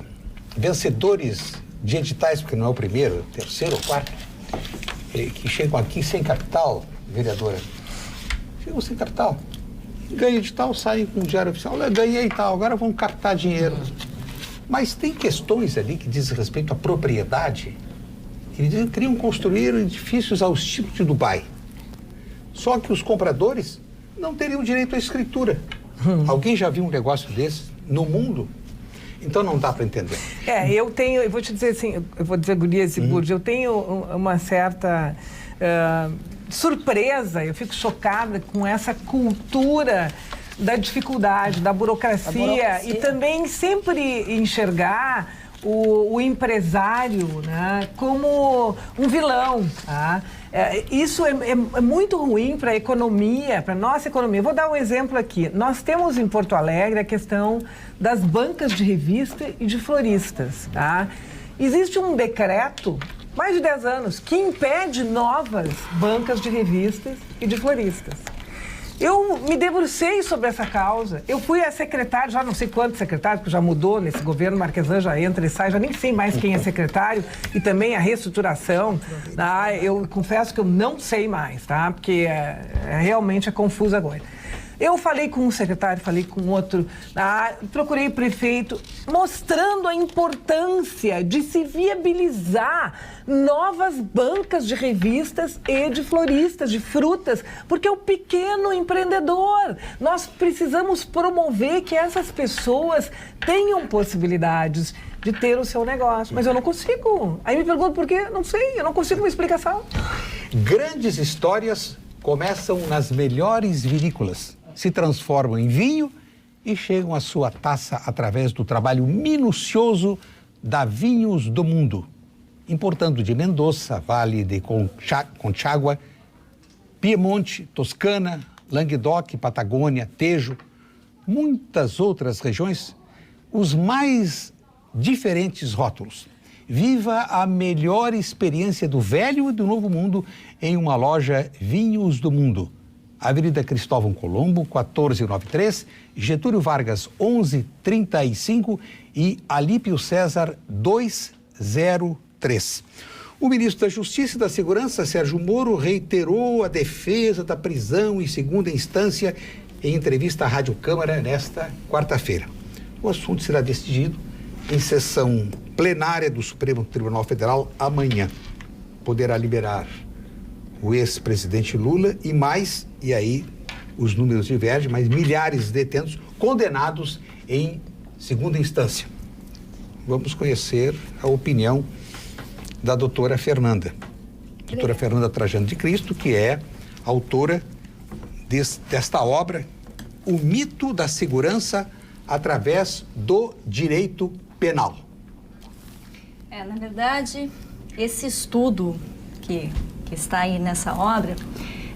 vencedores de editais, porque não é o primeiro, terceiro ou quarto, que chegam aqui sem capital, vereadora, chegam sem capital, ganham edital, saem com o diário oficial, ganhei e tal, agora vão captar dinheiro. Mas tem questões ali que dizem respeito à propriedade. Eles queriam construir edifícios ao estilo de Dubai. Só que os compradores não teriam direito à escritura. Alguém já viu um negócio desse no mundo? Então não dá para entender. Eu vou te dizer assim, eu vou dizer, Gurias e Burdi, eu tenho uma certa surpresa, eu fico chocada com essa cultura da dificuldade, da burocracia e também sempre enxergar o empresário, né, como um vilão. Tá? Isso é muito ruim para a economia, para a nossa economia. Eu vou dar um exemplo aqui. Nós temos em Porto Alegre a questão das bancas de revista e de floristas. Tá? Existe um decreto, mais de 10 anos, que impede novas bancas de revistas e de floristas. Eu me debrucei sobre essa causa. Eu fui a secretária, já não sei quantos secretários, porque já mudou nesse governo, Marquesan já entra e sai, já nem sei mais quem é secretário, e também a reestruturação. Tá? Eu confesso que eu não sei mais, tá? Porque realmente é confuso agora. Eu falei com um secretário, falei com outro, procurei o prefeito, mostrando a importância de se viabilizar novas bancas de revistas e de floristas, de frutas, porque é o pequeno empreendedor. Nós precisamos promover que essas pessoas tenham possibilidades de ter o seu negócio, mas eu não consigo. Aí me pergunto por quê? Não sei, eu não consigo uma explicação. Grandes histórias começam nas melhores vinícolas, se transformam em vinho e chegam à sua taça através do trabalho minucioso da Vinhos do Mundo. importando de Mendoza, Vale de Conchagua, Piemonte, Toscana, Languedoc, Patagônia, Tejo, muitas outras regiões, os mais diferentes rótulos. Viva a melhor experiência do velho e do novo mundo em uma loja Vinhos do Mundo. Avenida Cristóvão Colombo, 1493, Getúlio Vargas, 1135 e Alípio César, 203. O ministro da Justiça e da Segurança, Sérgio Moro, reiterou a defesa da prisão em segunda instância em entrevista à Rádio Câmara nesta quarta-feira. O assunto será decidido em sessão plenária do Supremo Tribunal Federal amanhã. Poderá liberar o ex-presidente Lula e mais, e aí os números divergem, mas milhares de detentos condenados em segunda instância. Vamos conhecer a opinião da doutora Fernanda. Doutora Fernanda Trajano de Cristo, que é autora desta obra, O Mito da Segurança através do Direito Penal. Na verdade, esse estudo que está aí nessa obra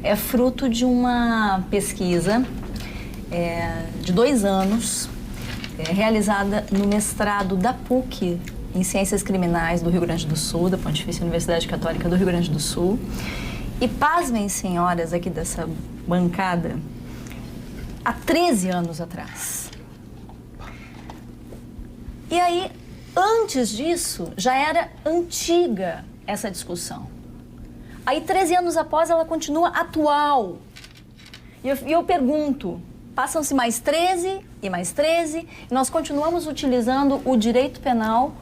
é fruto de uma pesquisa de 2 anos, realizada no mestrado da PUC em Ciências Criminais do Rio Grande do Sul, da Pontifícia Universidade Católica do Rio Grande do Sul. E pasmem, senhoras aqui dessa bancada, há 13 anos atrás. E aí, antes disso, já era antiga essa discussão. Aí, 13 anos após, ela continua atual. E eu pergunto, passam-se mais 13 e mais 13, e nós continuamos utilizando o direito penal,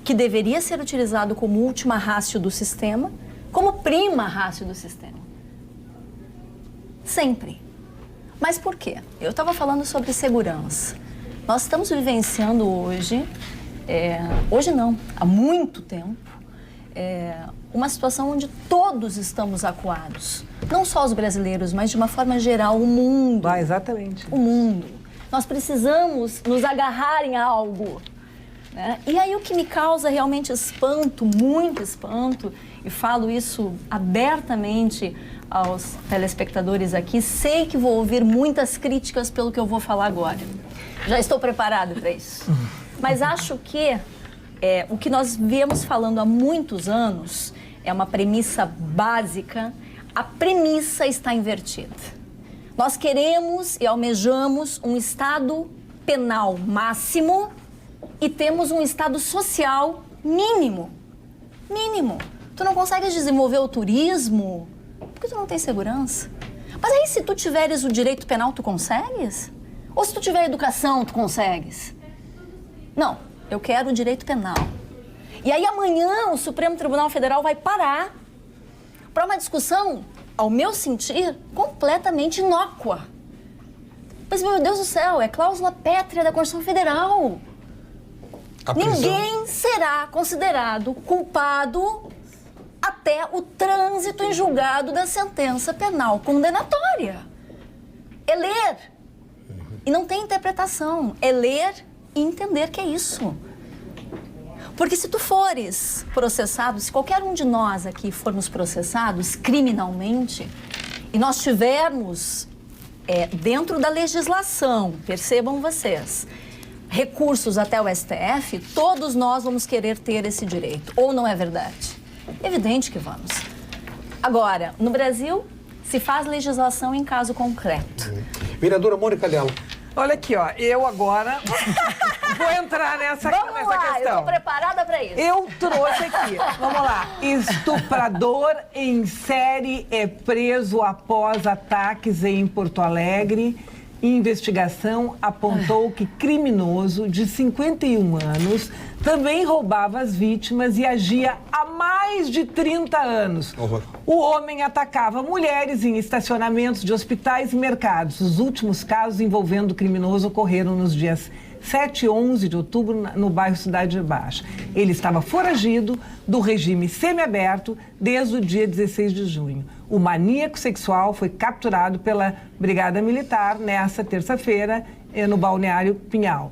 que deveria ser utilizado como última ratio do sistema, como prima ratio do sistema. Sempre. Mas por quê? Eu estava falando sobre segurança. Nós estamos vivenciando hoje, hoje não, há muito tempo, uma situação onde todos estamos acuados. Não só os brasileiros, mas de uma forma geral, o mundo. Exatamente. O mundo. Nós precisamos nos agarrar em algo. Né? E aí o que me causa realmente espanto, muito espanto, e falo isso abertamente aos telespectadores aqui, sei que vou ouvir muitas críticas pelo que eu vou falar agora. Já estou preparada para isso. Mas acho que o que nós viemos falando há muitos anos é uma premissa básica. A premissa está invertida. Nós queremos e almejamos um Estado penal máximo e temos um Estado social mínimo. Mínimo. Tu não consegues desenvolver o turismo porque tu não tem segurança. Mas aí, se tu tiveres o direito penal, tu consegues? Ou se tu tiver educação, tu consegues? Não, eu quero o direito penal. E aí amanhã o Supremo Tribunal Federal vai parar para uma discussão, ao meu sentir, completamente inócua. Mas, meu Deus do céu, é cláusula pétrea da Constituição Federal. Ninguém será considerado culpado até o trânsito em julgado da sentença penal condenatória. É ler. E não tem interpretação. É ler e entender que é isso. Porque se tu fores processado, se qualquer um de nós aqui formos processados criminalmente, e nós tivermos dentro da legislação, percebam vocês, recursos até o STF, todos nós vamos querer ter esse direito. Ou não é verdade? Evidente que vamos. Agora, no Brasil, se faz legislação em caso concreto. Vereadora Mônica Leal. Olha aqui, ó, eu agora vou entrar nessa questão. Vamos lá, eu estou preparada para isso. Eu trouxe aqui, vamos lá. Estuprador em série é preso após ataques em Porto Alegre. Investigação apontou que criminoso de 51 anos também roubava as vítimas e agia há mais de 30 anos. O homem atacava mulheres em estacionamentos de hospitais e mercados. Os últimos casos envolvendo o criminoso ocorreram nos dias 7 e 11 de outubro, no bairro Cidade Baixa. Ele estava foragido do regime semiaberto desde o dia 16 de junho. O maníaco sexual foi capturado pela Brigada Militar nesta terça-feira no Balneário Pinhal.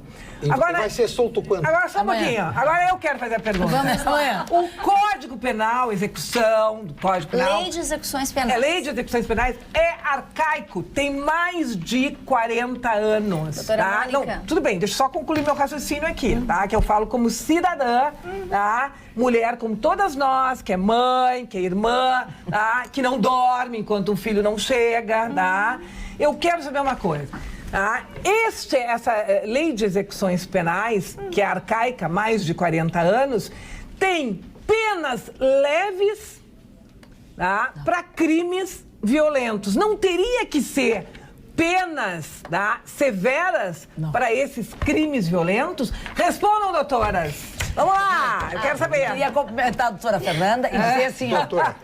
Agora, vai ser solto quando? Agora só um pouquinho. Agora eu quero fazer a pergunta. Vamos amanhã. O Código Penal, execução do Código Penal... Lei de execuções penais. Lei de execuções penais é arcaico, tem mais de 40 anos. Doutora Mônica. Não, tudo bem, deixa eu só concluir meu raciocínio aqui, tá? Que eu falo como cidadã, tá? Mulher como todas nós, que é mãe, que é irmã, tá? Que não dorme enquanto um filho não chega, tá? Eu quero saber uma coisa. Essa lei de execuções penais, que é arcaica, mais de 40 anos, tem penas leves, tá, para crimes violentos. Não teria que ser penas, tá, severas para esses crimes violentos? Respondam, doutoras. Vamos lá, eu quero saber. Eu queria cumprimentar a doutora Fernanda e dizer assim... Doutora.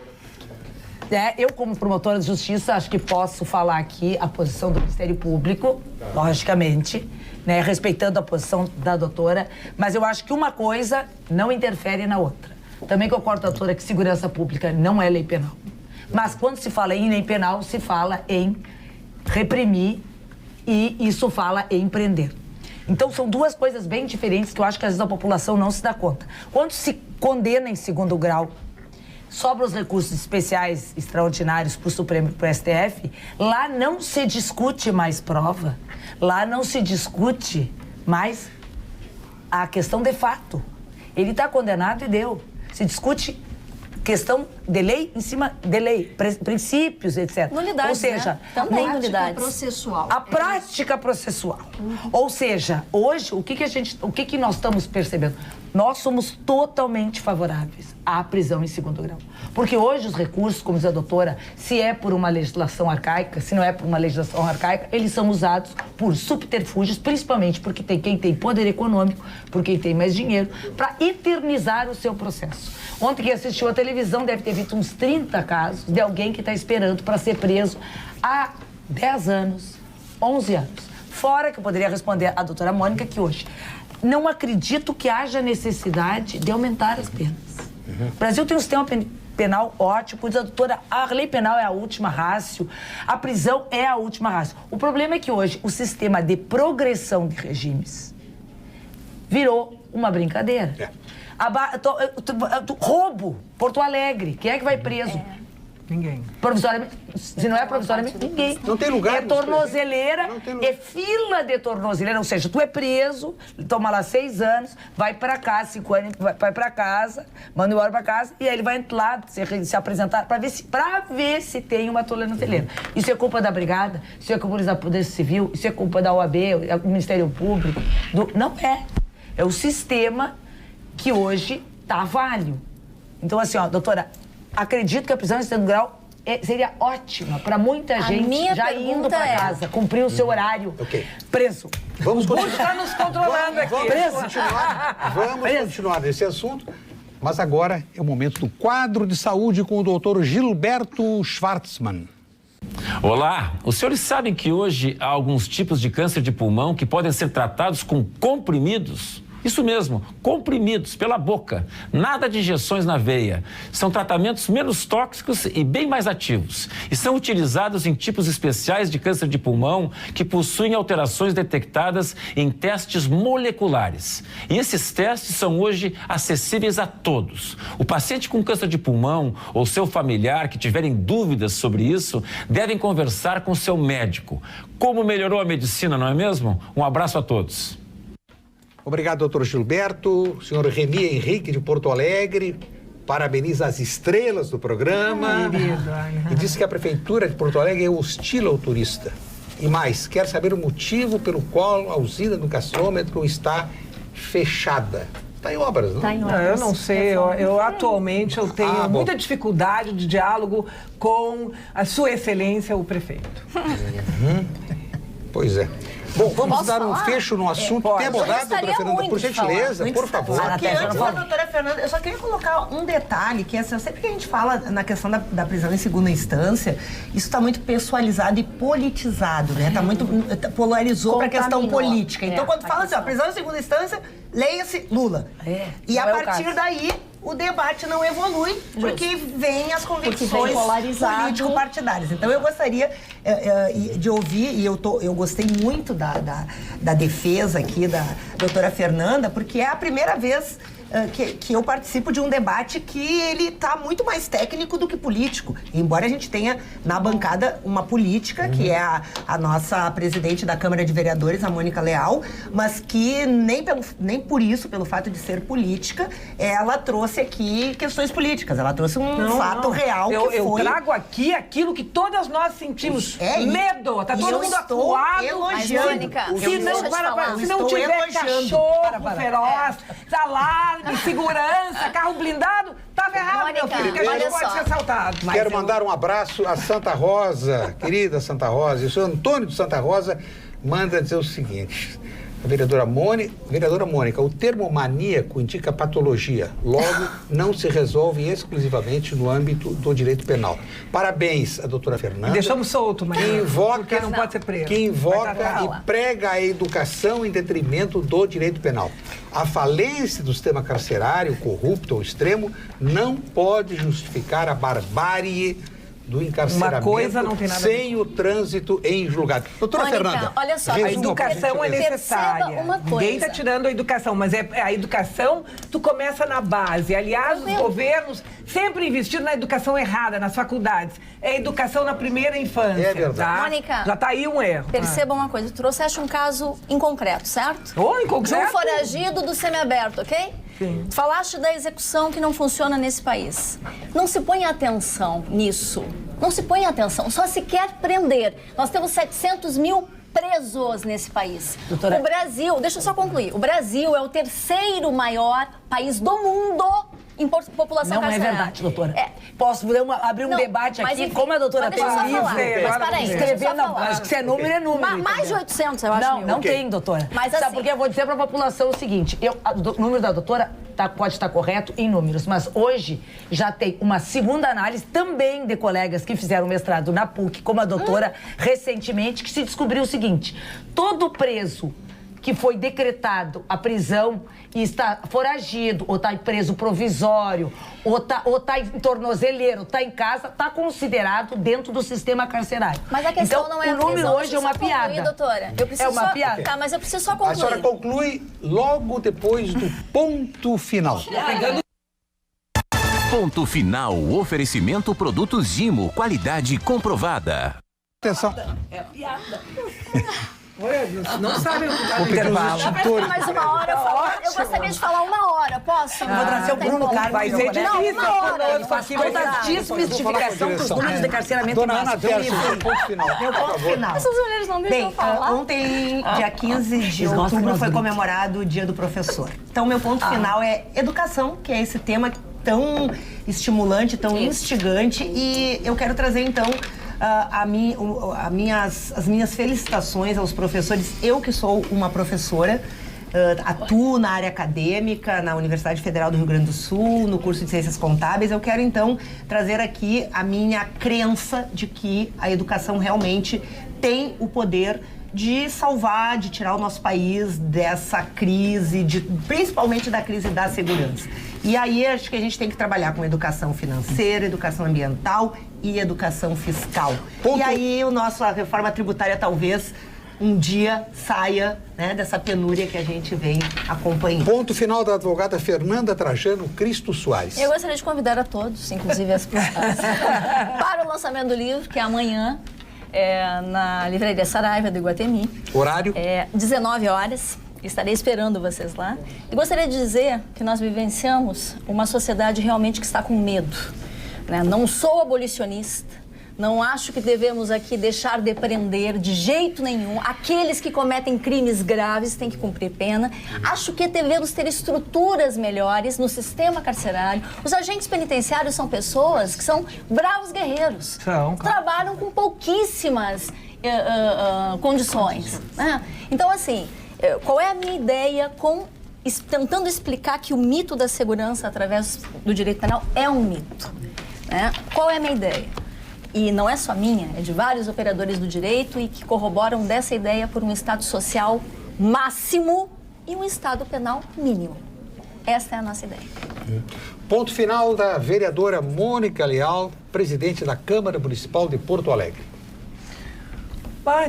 Eu, como promotora de justiça, acho que posso falar aqui a posição do Ministério Público, logicamente, né, respeitando a posição da doutora, mas eu acho que uma coisa não interfere na outra. Também concordo com a doutora que segurança pública não é lei penal. Mas quando se fala em lei penal, se fala em reprimir e isso fala em prender. Então, são duas coisas bem diferentes que eu acho que às vezes a população não se dá conta. Quando se condena em segundo grau, sobra os recursos especiais extraordinários para o Supremo e para o STF, lá não se discute mais prova, lá não se discute mais a questão de fato. Ele está condenado e deu. Se discute questão de lei em cima de lei, princípios, etc. Nulidades, ou seja, né? Também nulidades. Processual. A prática processual. Ou seja, hoje, o que nós estamos percebendo? Nós somos totalmente favoráveis à prisão em segundo grau. Porque hoje os recursos, como diz a doutora, se é por uma legislação arcaica, se não é por uma legislação arcaica, eles são usados por subterfúgios, principalmente porque tem quem tem poder econômico, por quem tem mais dinheiro, para eternizar o seu processo. Ontem quem assistiu à televisão deve ter visto uns 30 casos de alguém que está esperando para ser preso há 10 anos, 11 anos. Fora que eu poderia responder à doutora Mônica que hoje não acredito que haja necessidade de aumentar as penas. O Brasil tem um sistema penal ótimo, diz a doutora, a lei penal é a última rácio, a prisão é a última rácio. O problema é que hoje o sistema de progressão de regimes virou uma brincadeira. Roubo, Porto Alegre, quem é que vai preso? Ninguém. Provisoriamente, se não é provisoriamente, ninguém. Não tem lugar. É tornozeleira, é fila de tornozeleira, ou seja, tu é preso, toma lá 6 anos, vai pra casa, 5 anos, vai pra casa, manda embora pra casa, e aí ele vai lá se apresentar pra ver se tem uma tornozeleira. Isso é culpa da Brigada, isso é culpa da Polícia Civil, isso é culpa da OAB, do Ministério Público. Não é. É o sistema que hoje tá válido. Então, assim, ó, doutora, acredito que a prisão em segundo grau seria ótima para muita gente já indo para casa, cumprir o seu horário. Preso. Vamos continuar. Está nos controlando aqui. Vamos continuar nesse assunto. Mas agora é o momento do quadro de saúde com o doutor Gilberto Schwartzmann. Olá, os senhores sabem que hoje há alguns tipos de câncer de pulmão que podem ser tratados com comprimidos? Isso mesmo, comprimidos pela boca, nada de injeções na veia. São tratamentos menos tóxicos e bem mais ativos. E são utilizados em tipos especiais de câncer de pulmão que possuem alterações detectadas em testes moleculares. E esses testes são hoje acessíveis a todos. O paciente com câncer de pulmão ou seu familiar que tiverem dúvidas sobre isso, devem conversar com seu médico. Como melhorou a medicina, não é mesmo? Um abraço a todos. Obrigado, doutor Gilberto. O senhor Remy Henrique, de Porto Alegre, parabeniza as estrelas do programa. E diz que a Prefeitura de Porto Alegre é hostil ao turista. E mais, quer saber o motivo pelo qual a usina do gasômetro está fechada. Está em obras, não? Está em obras. Eu não sei. Eu atualmente tenho muita dificuldade de diálogo com a sua excelência, o prefeito. Pois é. Bom, vamos dar um fecho no assunto. Tem abordado, doutora Fernanda, por gentileza, por favor. Só que antes da doutora Fernanda, eu só queria colocar um detalhe, que assim, sempre que a gente fala na questão da prisão em segunda instância, isso está muito pessoalizado e politizado, né? Tá muito, polarizou para a questão política. Então, quando fala assim, ó, prisão em segunda instância, leia-se Lula. E a partir daí, o debate não evolui, porque vem as convicções político-partidárias. Então, eu gostaria de ouvir, e eu gostei muito da defesa aqui da doutora Fernanda, porque é a primeira vez que eu participo de um debate que ele está muito mais técnico do que político. Embora a gente tenha na bancada uma política, que é a nossa presidente da Câmara de Vereadores, a Mônica Leal, mas que nem por isso, pelo fato de ser política, ela trouxe aqui questões políticas. Ela trouxe um fato real eu trago aqui aquilo que todas nós sentimos. Medo. Tá todo mundo acuado. Elogiando. Mônica, se não tiver cachorro feroz, tá lá, insegurança, carro blindado, tava errado, Mônica, meu filho, que a gente pode ser assaltado. Quero mandar um abraço a Santa Rosa, querida Santa Rosa. E o senhor Antônio de Santa Rosa manda dizer o seguinte: a vereadora Mônica, o termo maníaco indica patologia, logo não se resolve exclusivamente no âmbito do direito penal. Parabéns à doutora Fernanda. Deixamos solto, mas porque não pode ser preso. Que invoca e prega a educação em detrimento do direito penal. A falência do sistema carcerário, corrupto ou extremo, não pode justificar a barbárie do encarceramento uma coisa não tem nada sem o trânsito em julgado. Doutora Fernanda, olha só, a educação é necessária. Uma coisa. Ninguém está tirando a educação, mas a educação, tu começa na base. Aliás, os governos sempre investiram na educação errada, nas faculdades. É educação na primeira infância. É verdade. Tá? Mônica, já está aí um erro. Perceba uma coisa, tu trouxeste um caso em concreto, certo? Em concreto? De um foragido do semiaberto, ok? Sim. Falaste da execução que não funciona nesse país. Não se põe atenção nisso. Não se põe atenção. Só se quer prender. Nós temos 700 mil presos nesse país. Doutora... O Brasil, deixa eu só concluir. O Brasil é o terceiro maior país do mundo em população carcerária. Não é verdade, doutora. Posso abrir um debate aqui, enfim, como a doutora tem um livro. Mas peraí, escrever acho que se é número, é número. Mais de 800, eu acho. Não tem, doutora. Mas sabe assim, porque eu vou dizer para a população o seguinte, o número da doutora pode estar correto em números, mas hoje já tem uma segunda análise também de colegas que fizeram mestrado na PUC, como a doutora, recentemente, que se descobriu o seguinte: todo preso que foi decretado a prisão e está foragido, ou está em preso provisório, ou tá em tornozeleiro, está em casa, está considerado dentro do sistema carcerário. Mas a questão então, não é o número prisão, hoje é uma piada. Doutora. Eu preciso uma piada. Tá, mas eu preciso só concluir. A senhora conclui logo depois do ponto final. Ponto final. Oferecimento produtos Gimo, qualidade comprovada. Atenção. É piada. Não sabe o que dá Vou no pedir intervalo. os Dá pra ficar mais uma hora? Eu gostaria de falar uma hora, posso? Vou trazer o Bruno Carlos. Vai ser difícil. Uma hora. Ele faz toda a desmistificação dos números de carceramento. Dona Ana Terça, seu ponto final. Meu ponto final. Essas mulheres não deixam eu falar. Ontem, dia 15 de outubro, foi comemorado o Dia do Professor. Então, meu ponto final é educação, que é esse tema tão estimulante, tão instigante. E eu quero trazer, então, as minhas felicitações aos professores. Eu que sou uma professora, atuo na área acadêmica, na Universidade Federal do Rio Grande do Sul, no curso de Ciências Contábeis. Eu quero, então, trazer aqui a minha crença de que a educação realmente tem o poder de salvar, de tirar o nosso país dessa crise, principalmente da crise da segurança. E aí acho que a gente tem que trabalhar com educação financeira, educação ambiental e educação fiscal. E aí a reforma tributária talvez um dia saia, né, dessa penúria que a gente vem acompanhando. Ponto final da advogada Fernanda Trajano Cristo Soares. Eu gostaria de convidar a todos, inclusive as pessoas, para o lançamento do livro, que é amanhã, na Livraria Saraiva do Iguatemi. Horário? 19 horas. Estarei esperando vocês lá. E gostaria de dizer que nós vivenciamos uma sociedade realmente que está com medo, né? Não sou abolicionista, não acho que devemos aqui deixar de prender de jeito nenhum. Aqueles que cometem crimes graves têm que cumprir pena. Acho que devemos ter estruturas melhores no sistema carcerário. Os agentes penitenciários são pessoas que são bravos guerreiros. Trabalham com pouquíssimas condições, né? Então, assim, qual é a minha ideia tentando explicar que o mito da segurança através do direito penal é um mito, né? Qual é a minha ideia? E não é só minha, é de vários operadores do direito e que corroboram dessa ideia por um Estado social máximo e um Estado penal mínimo. Essa é a nossa ideia. Ponto final da vereadora Mônica Leal, presidente da Câmara Municipal de Porto Alegre.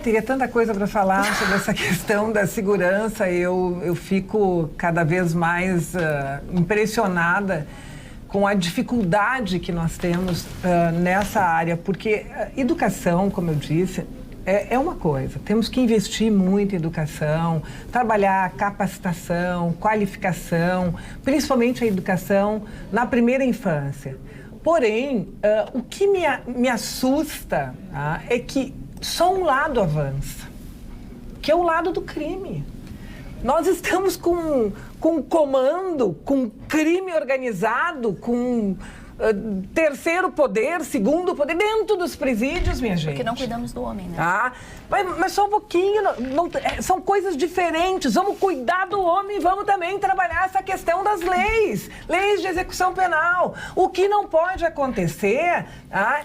Teria tanta coisa para falar sobre essa questão da segurança. Eu fico cada vez mais impressionada com a dificuldade que nós temos nessa área, porque educação, como eu disse, é uma coisa. Temos que investir muito em educação, trabalhar capacitação, qualificação, principalmente a educação na primeira infância. Porém, o que me assusta é que só um lado avança, que é o lado do crime. Nós estamos com comando, com crime organizado, com terceiro poder, segundo poder, dentro dos presídios, minha gente. Porque não cuidamos do homem, né? Mas só um pouquinho, são coisas diferentes. Vamos cuidar do homem e vamos também trabalhar essa questão das leis de execução penal. O que não pode acontecer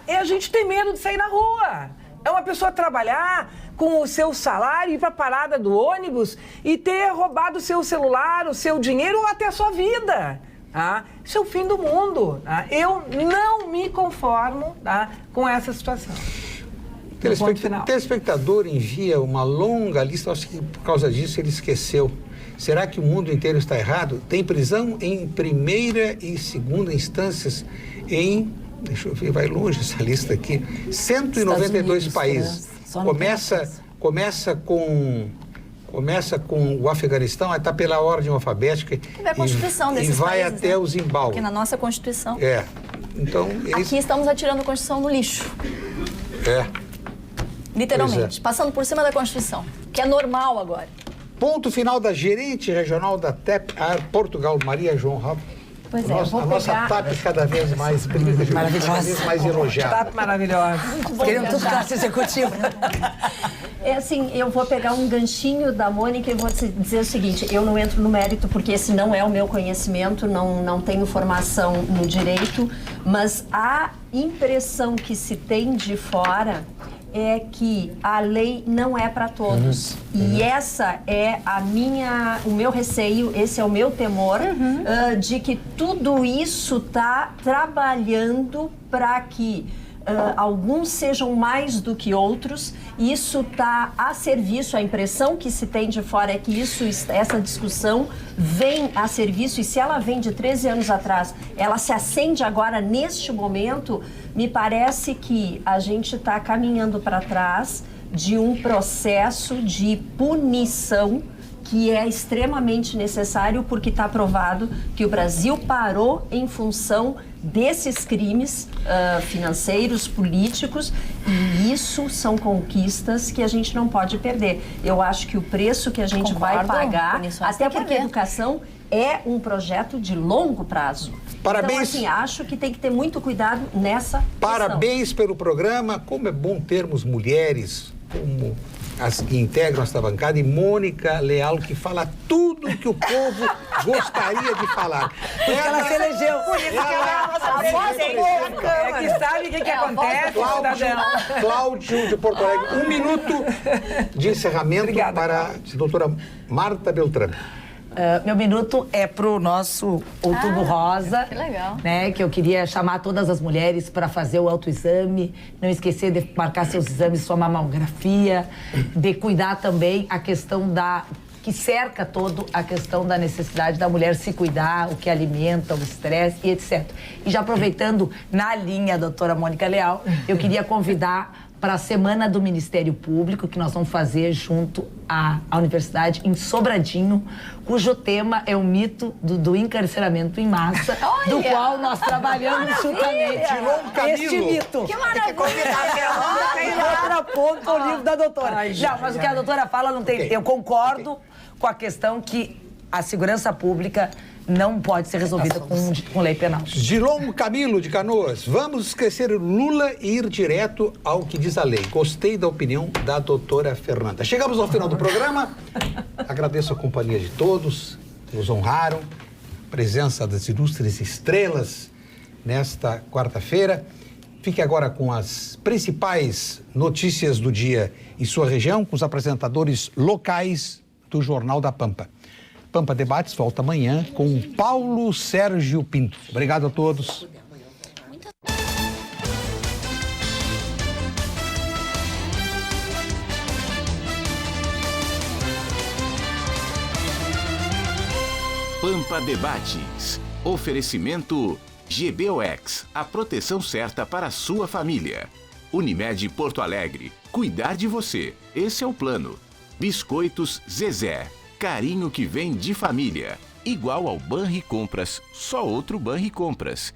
é a gente ter medo de sair na rua. É uma pessoa trabalhar com o seu salário, ir para a parada do ônibus e ter roubado o seu celular, o seu dinheiro ou até a sua vida. Isso é o fim do mundo. Eu não me conformo com essa situação. O telespectador envia uma longa lista, acho que por causa disso ele esqueceu. Será que o mundo inteiro está errado? Tem prisão em primeira e segunda instâncias em... Deixa eu ver, vai longe essa lista aqui. 192 países. Começa com o Afeganistão, está pela ordem alfabética. E a Constituição desses países. E vai até o Zimbábue. Porque na nossa Constituição. Então, aqui estamos atirando a Constituição no lixo. Literalmente. Passando por cima da Constituição. Que é normal agora. Ponto final da gerente regional da TEP Portugal, Maria João Raul. Pois é, eu vou nossa TAP cada vez mais bonita, cada vez mais elogiada. TAP maravilhosa. Queremos tudo classe executiva. Eu vou pegar um ganchinho da Mônica e vou dizer o seguinte, eu não entro no mérito porque esse não é o meu conhecimento, não tenho formação no direito, mas a impressão que se tem de fora é que a lei não é para todos. E essa é o meu receio, esse é o meu temor, de que tudo isso está trabalhando para que alguns sejam mais do que outros. Isso está a serviço, a impressão que se tem de fora é que essa discussão vem a serviço, e se ela vem de 13 anos atrás, ela se acende agora neste momento, me parece que a gente está caminhando para trás de um processo de punição que é extremamente necessário, porque está provado que o Brasil parou em função desses crimes financeiros, políticos, e isso são conquistas que a gente não pode perder. Eu acho que o preço que a gente vai pagar, até porque a educação é um projeto de longo prazo. Parabéns. Então, acho que tem que ter muito cuidado nessa Parabéns questão. Pelo programa. Como é bom termos mulheres como as que integram esta bancada, e Mônica Leal, que fala tudo que o povo gostaria de falar. Porque ela se elegeu. Por isso que ela é a nossa voz do povo. É que sabe o que acontece, cidadão. Cláudio de Porto Alegre, 1 minuto de encerramento. Obrigada, para a doutora Marta Beltrame. Meu minuto é pro nosso Outubro Rosa. Que legal. Né, que eu queria chamar todas as mulheres para fazer o autoexame, não esquecer de marcar seus exames, sua mamografia, de cuidar também a questão que cerca todo a questão da necessidade da mulher se cuidar, o que alimenta, o estresse e etc. E já aproveitando na linha, doutora Mônica Leal, eu queria convidar para a Semana do Ministério Público, que nós vamos fazer junto à Universidade em Sobradinho, cujo tema é o mito do encarceramento em massa, do qual nós trabalhamos juntamente este mito. Que maravilha! Contraponto ao livro da doutora. Não, mas o que a doutora fala não tem... Eu concordo com a questão que a segurança pública não pode ser resolvida com lei penal. Gilom Camilo, de Canoas. Vamos esquecer Lula e ir direto ao que diz a lei. Gostei da opinião da doutora Fernanda. Chegamos ao final do programa. Agradeço a companhia de todos que nos honraram. Presença das ilustres estrelas nesta quarta-feira. Fique agora com as principais notícias do dia em sua região, com os apresentadores locais do Jornal da Pampa. Pampa Debates volta amanhã com Paulo Sérgio Pinto. Obrigado a todos. Pampa Debates. Oferecimento GBOX, a proteção certa para a sua família. Unimed Porto Alegre, cuidar de você, esse é o plano. Biscoitos Zezé, carinho que vem de família. Igual ao Banricompras, só outro Banricompras.